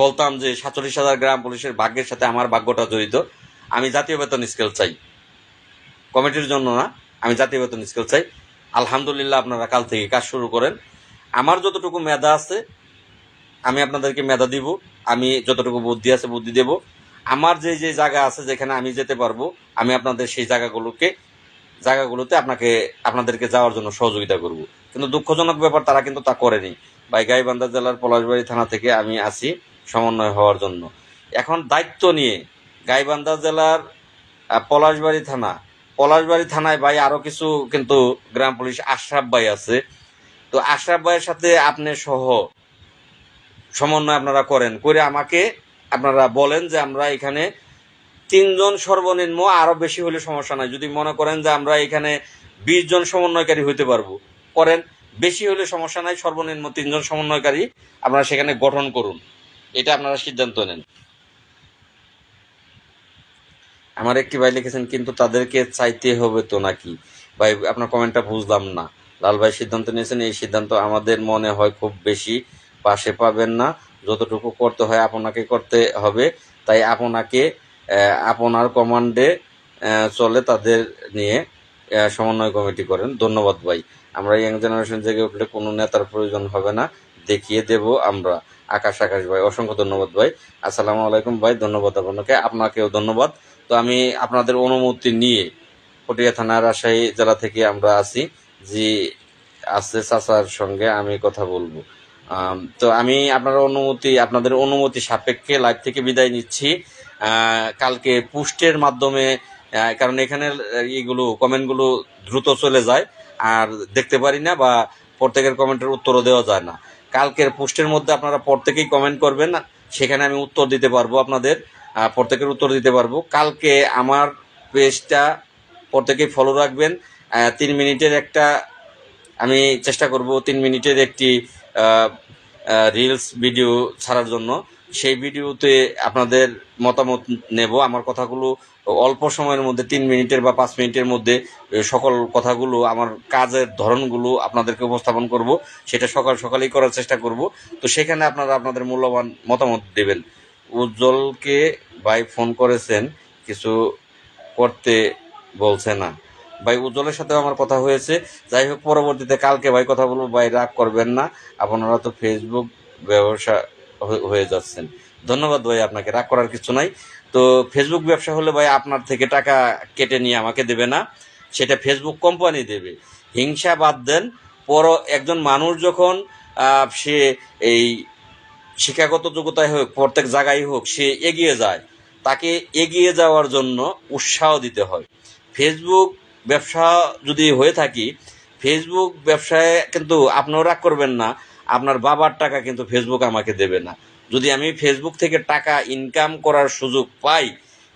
বলতাম যে 47,000 গ্রাম পুলিশের ভাগ্যের সাথে আমার ভাগ্যটা জড়িত। আমি জাতীয় বেতন স্কেল চাই, কমিটির জন্য না, আমি জাতীয় বেতন স্কেল চাই। আলহামদুলিল্লাহ আপনারা কাল থেকে কাজ শুরু করেন। আমার যতটুকু মেধা আছে আমি আপনাদেরকে মেধা দিব, আমি যতটুকু বুদ্ধি আছে বুদ্ধি দেব। আমার যে যে জায়গা আছে যেখানে আমি যেতে পারবো, আমি আপনাদের সেই জায়গাগুলোতে আপনাদেরকে যাওয়ার জন্য সহযোগিতা করব। কিন্তু দুঃখজনক ব্যাপার, তারা কিন্তু তা করেনি। ভাই, গাইবান্ধা জেলার পলাশবাড়ি থানা থেকে আমি আসি সমন্বয় হওয়ার জন্য। এখন দায়িত্ব নিয়ে গাইবান্ধা জেলার পলাশবাড়ি থানা পলাশবাড়ি থানায় ভাই আরো কিছু কিন্তু গ্রাম পুলিশ আশরাফ ভাই আছে। তো আশরাফ ভাইয়ের সাথে আপনি সহ সমন্বয় আপনারা করেন, করে আমাকে আপনারা বলেন যে আমরা এখানে 3 জন সর্বনিম্ন, আরো বেশি হলে সমস্যা নাই। যদি মনে করেন যে আমরা এখানে 20 জন সমন্বয়কারী হইতে পারবো, করেন। বেশি হলে সমস্যা নাই, সর্বনিম্ন 3 জন সমন্বয়কারী আপনারা সেখানে গঠন করুন, এটা আপনারা সিদ্ধান্ত নেন। আমার একটি ভাই লিখেছেন, কিন্তু তাদেরকে চাইতে হবে তো নাকি? ভাই আপনার কমেন্টটা বুঝলাম না। লাল ভাই সিদ্ধান্ত নিয়েছেন, এই সিদ্ধান্ত আমাদের মনে হয় খুব বেশি পাশে পাবেন না। যতটুকু করতে হয় আপনাকে করতে হবে, তাই আপনাকে আপনার কমান্ডে চলে তাদের নিয়ে সমন্বয় কমিটি করেন। ধন্যবাদ ভাই। আমরা ইয়াং জেনারেশন জেগে উঠলে কোনো নেতার প্রয়োজন হবে না, দেখিয়ে দেব আমরা। আকাশ ভাই, অসংখ্য ধন্যবাদ ভাই। আসসালামু আলাইকুম ভাই, ধন্যবাদ আপনাকে, আপনাকেও ধন্যবাদ। তো আমি আপনাদের অনুমতি নিয়ে পটিয়া থানা রাজশাহী জেলা থেকে আমরা আছি, জি আছে চাচার সঙ্গে আমি কথা বলবো। তো আমি আপনাদের অনুমতি সাপেক্ষে লাইভ থেকে বিদায় নিচ্ছি। কালকে পোস্টের মাধ্যমে, কারণ এখানে এইগুলো কমেন্টগুলো দ্রুত চলে যায় আর দেখতে পারি না, বা প্রত্যেকের কমেন্টের উত্তরও দেওয়া যায় না। কালকের পোস্টের মধ্যে আপনারা প্রত্যেকেই কমেন্ট করবেন, সেখানে আমি উত্তর দিতে পারবো, আপনাদের প্রত্যেকের উত্তর দিতে পারবো। কালকে আমার পেজটা প্রত্যেকেই ফলো রাখবেন। 3 মিনিটের একটা আমি চেষ্টা করব 3 মিনিটের একটি রিলস ভিডিও ছাড়ার জন্য। সেই ভিডিওতে আপনাদের মতামত নেব। আমার কথাগুলো অল্প সময়ের মধ্যে 3 মিনিটের বা 5 মিনিটের মধ্যে সকল কথাগুলো, আমার কাজের ধরনগুলো আপনাদেরকে উপস্থাপন করব। সেটা সকালেই করার চেষ্টা করব। তো সেখানে আপনারা আপনাদের মূল্যবান মতামত দেবেন। উজ্জ্বলকে ভাই ফোন করেছেন, কিছু করতে বলছে না। ভাই উজ্জ্বলের সাথে আমার কথা হয়েছে, যাই হোক পরবর্তীতে কালকে ভাই কথা বলবো। ভাই রাগ করবেন না, আপনারা তো ফেসবুক ব্যবসা হয়ে যাচ্ছেন। ধন্যবাদ ভাই, আপনাকে রাগ করার কিছু নাই। তো ফেসবুক ব্যবসা হলে ভাই আপনার থেকে টাকা কেটে নিয়ে আমাকে দেবে না, সেটা ফেসবুক কোম্পানি দেবে। হিংসা বাদ দেন। একজন মানুষ যখন সে এই শিক্ষাগত যোগ্যতায় হোক, প্রত্যেক জায়গায় হোক, সে এগিয়ে যায়, তাকে এগিয়ে যাওয়ার জন্য উৎসাহ দিতে হয়। ফেসবুক ব্যবসা যদি হয়ে থাকি, ফেসবুক ব্যবসায় কিন্তু আপনিও রাগ করবেন না, আপনার বাবার টাকা কিন্তু ফেসবুক আমাকে দেবে না। যদি আমি ফেসবুক থেকে টাকা ইনকাম করার সুযোগ পাই,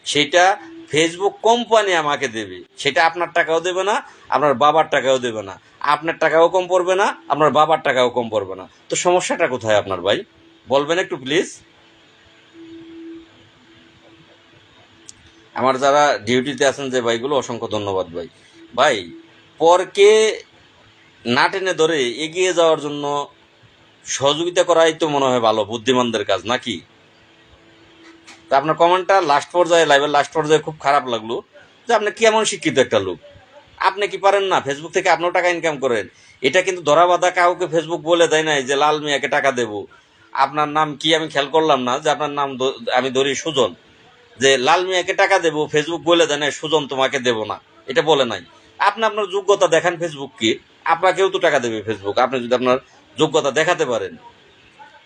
সেটা ফেসবুক কোম্পানি আমাকে দেবে। সেটা আপনার টাকাও দেবে না, আপনার বাবার টাকাও দেবে না। আপনার টাকাও কম পড়বে না, আপনার বাবার টাকাও কম পড়বে না। তো সমস্যাটা কোথায় আপনার ভাই, বলবেন একটু প্লিজ। আমার যারা ডিউটিতে আছেন যে ভাইগুলো, অসংখ্য ধন্যবাদ ভাই। ভাই পরকে না টেনে ধরে এগিয়ে যাওয়ার জন্য সহযোগিতা করাই তো মনে হয় ভালো বুদ্ধিমানদের কাজ, নাকি? তা আপনার কমেন্টটা লাস্ট পর্যায়ে, লাইভের লাস্ট পর্যায়ে খুব খারাপ লাগলো, যে আপনি কেমন শিক্ষিত একটা লোক, আপনি কি পারেন না ফেসবুক থেকে আপনিও টাকা ইনকাম করেন? এটা কিন্তু ধরা বাঁধা কাউকে ফেসবুক বলে দেয় নাই যে লাল মিয়াকে টাকা দেব। আপনার নাম কি আমি খেয়াল করলাম না, যে আপনার নাম আমি ধরি সুজন, যে লাল মিয়াকে টাকা দেব ফেসবুক বলে দেয় নাই সুজন তোমাকে দেব না, এটা বলে নাই। আপনি আপনার যোগ্যতা দেখান ফেসবুককে, আপনাকেও তো টাকা দেবে ফেসবুক, আপনি যদি আপনার যোগ্যতা দেখাতে পারেন।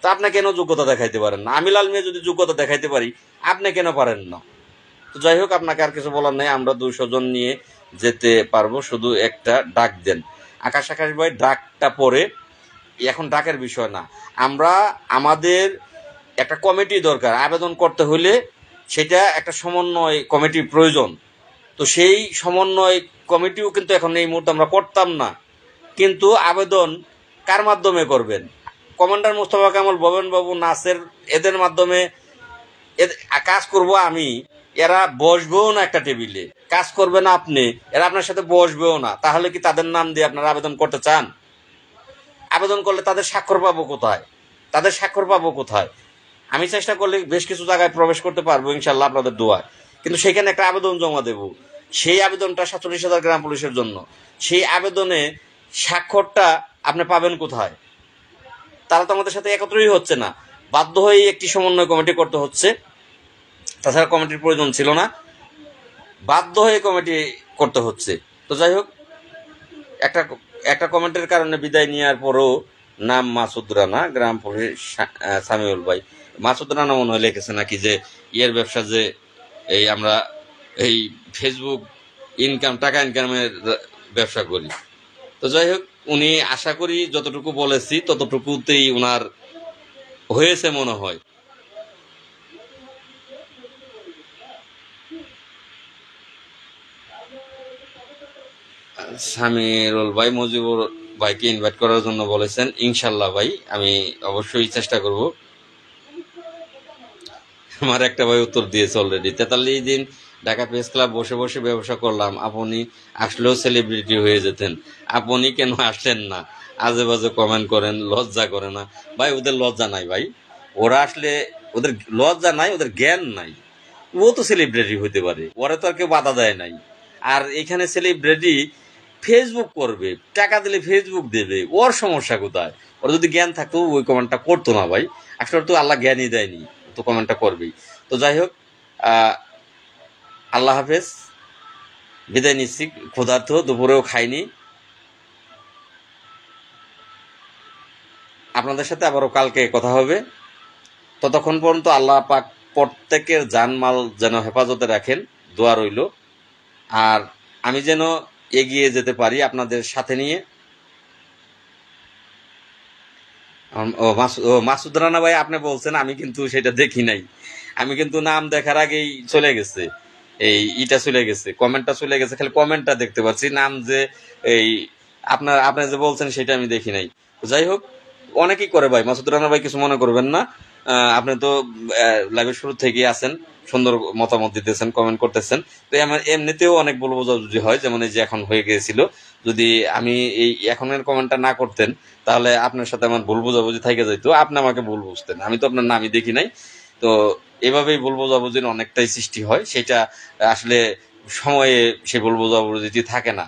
তা আপনি কেন যোগ্যতা দেখাইতে পারেন না? আমি লাল মিয়া যদি যোগ্যতা দেখাইতে পারি, আপনি কেন পারেন না? তো যাই হোক, আপনাকে আর কিছু বলার নেই, আমরা 200 জন নিয়ে যেতে পারবো, শুধু একটা ডাক দেন। আকাশ ভাই ডাকটা পরে, এখন ডাকের বিষয় না, আমরা আমাদের একটা কমিটি দরকার। আবেদন করতে হলে সেটা একটা সমন্বয় কমিটির প্রয়োজন। তো সেই সমন্বয় কমিটিও কিন্তু এখন এই মুহূর্তে আমরা করতাম না। কিন্তু আবেদন কার মাধ্যমে করবেন? কমান্ডার মোস্তফা কামাল, ভবেন বাবু, নাসের, এদের মাধ্যমে কাজ করব আমি। এরা বসবেও না একটা টেবিলে, কাজ করবে না আপনি, এরা আপনার সাথে বসবেও না। তাহলে কি তাদের নাম দিয়ে আপনারা আবেদন করতে চান? আবেদন করলে তাদের স্বাক্ষর পাবো কোথায়? আমি চেষ্টা করলে বেশ কিছু জায়গায় প্রবেশ করতে পারবো ইনশাল্লাহ, আপনাদের দোয়ায়। কিন্তু সেখানে একটা আবেদন জমা দেব, সেই আবেদনটা 47,000 গ্রাম পুলিশের জন্য। সেই আবেদনে স্বাক্ষরটা আপনি পাবেন কোথায়? তারা তো আমাদের সাথে একত্রই হচ্ছে না, বাধ্য হয়ে একটি সমন্বয় কমিটি করতে হচ্ছে। তাছাড়া কমিটির প্রয়োজন ছিল না, বাধ্য হয়ে কমিটি করতে হচ্ছে। তো যাই হোক, একটা কমেন্টের কারণে বিদায় নেওয়ার পরও নাম মাসুদ রানা, গ্রাম পুলিশ সামিউল ভাই। মাসুদ রানা মনে হয় লিখেছে নাকি, যে ইয়ের ব্যবসা, যে এই আমরা এই ফেসবুক টাকা ইনকামের ব্যবসা করি। তো যাই হোক, উনি আশা করি যতটুকু বলেছি ততটুকুতেই উনার হয়েছে মনে হয়। সামিরুল ভাই মুজিবুর ভাইকে ইনভাইট করার জন্য বলেছেন। ইনশাল্লাহ ভাই, আমি অবশ্যই চেষ্টা করব। আমার একটা ভাই উত্তর দিয়েছে অলরেডি, 43 দিন ঢাকা প্রেস ক্লাব বসে বসে ব্যবসা করলাম, আপনি আসলেও সেলিব্রিটি হয়ে যেতেন, আপনি কেন আসলেন না? আজে বাজে কমেন্ট করেন, লজ্জা করে না? ভাই ওদের লজ্জা নাই ভাই, ওরা আসলে ওদের লজ্জা নাই, ওদের জ্ঞান নাই। ও তো সেলিব্রিটি হইতে পারে, ওরা তো আর কেউ বাধা দেয় নাই। আর এখানে সেলিব্রিটি ফেসবুক করবে, টাকা দিলে ফেসবুক দেবে, ওর সমস্যা কোথায়? ওর যদি জ্ঞান থাকতো ওই কমেন্টটা করতো না ভাই। আসলে তো আল্লাহ জ্ঞানই দেয়নি, তো কমেন্টটা করবেই। তো যাই হোক, আল্লাহ হাফেজ, বিদায় নিচ্ছি। ক্ষুধার্ত, দুপুরেও খাইনি। আপনাদের সাথে আবারও কালকে কথা হবে। ততক্ষণ পর্যন্ত আল্লাহ পাক প্রত্যেকের জানমাল যেন হেফাজতে রাখেন, দোয়া রইল। আর আমি যেন এগিয়ে যেতে পারি আপনাদের সাথে নিয়ে। মাসুদ রানা ভাই আপনি বলছেন, আমি কিন্তু সেটা দেখি নাই। আমি কিন্তু নাম দেখার আগেই চলে গেছে, ইটা চলে গেছে, কমেন্টটা চলে গেছে, খালি কমেন্টটা দেখতে পাচ্ছি, নাম যে এই আপনি যে বলছেন সেটা আমি দেখি নাই। যাই হোক, অনেকেই করে ভাই, মাসুদ রানা ভাই কিছু মনে করবেন না। আপনি তো লাইভের শুরু থেকেই আছেন, সুন্দর মতামত দিতেছেন, কমেন্ট করতেছেন। তো আমার এমনিতেও অনেক ভুল বোঝাবুঝি হয়, যেমন এই যে এখন হয়ে গিয়েছিল। যদি আমি এই এখনের কমেন্টটা না করতেন তাহলে আপনার সাথে আমার ভুল বোঝাবুঝি থেকে যেত, আপনি আমাকে ভুল বুঝতেন, আমি তো আপনার নামই দেখি নাই। তো এভাবেই ভুল বোঝাবুঝির অনেকটাই সৃষ্টি হয়, সেটা আসলে সময়ে সে ভুল বোঝাবুঝিটি থাকে না।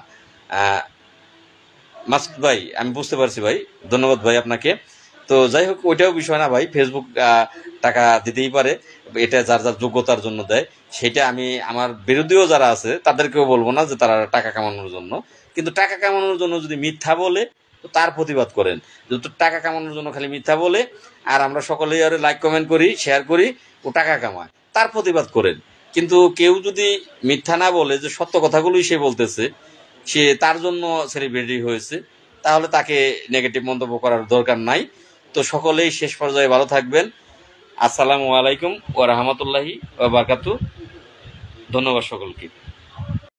মাসুদ ভাই আমি বুঝতে পারছি ভাই, ধন্যবাদ ভাই আপনাকে। তো যাই হোক, ওইটাও বিষয় না ভাই, ফেসবুক টাকা দিতেই পারে, এটা যার যার যোগ্যতার জন্য দেয়। সেটা আমি আমার বিরোধীও যারা আছে তাদেরকেও বলবো না যে তারা টাকা কামানোর জন্য, কিন্তু টাকা কামানোর জন্য যদি মিথ্যা বলে তো তার প্রতিবাদ করেন। যদি টাকা কামানোর জন্য খালি মিথ্যা বলে আর আমরা সকলেই আর লাইক কমেন্ট করি, শেয়ার করি, ও টাকা কামায়, তার প্রতিবাদ করেন। কিন্তু কেউ যদি মিথ্যা না বলে, যে সত্য কথাগুলোই সে বলতেছে, সে তার জন্য সেলিব্রিটি হয়েছে, তাহলে তাকে নেগেটিভ মন্তব্য করার দরকার নাই। তো সকলেই শেষ পর্যায়ে ভালো থাকবেন। আসসালামু আলাইকুম ওয়া রাহমাতুল্লাহি ওয়া বারাকাতুহু। ধন্যবাদ সকলকে।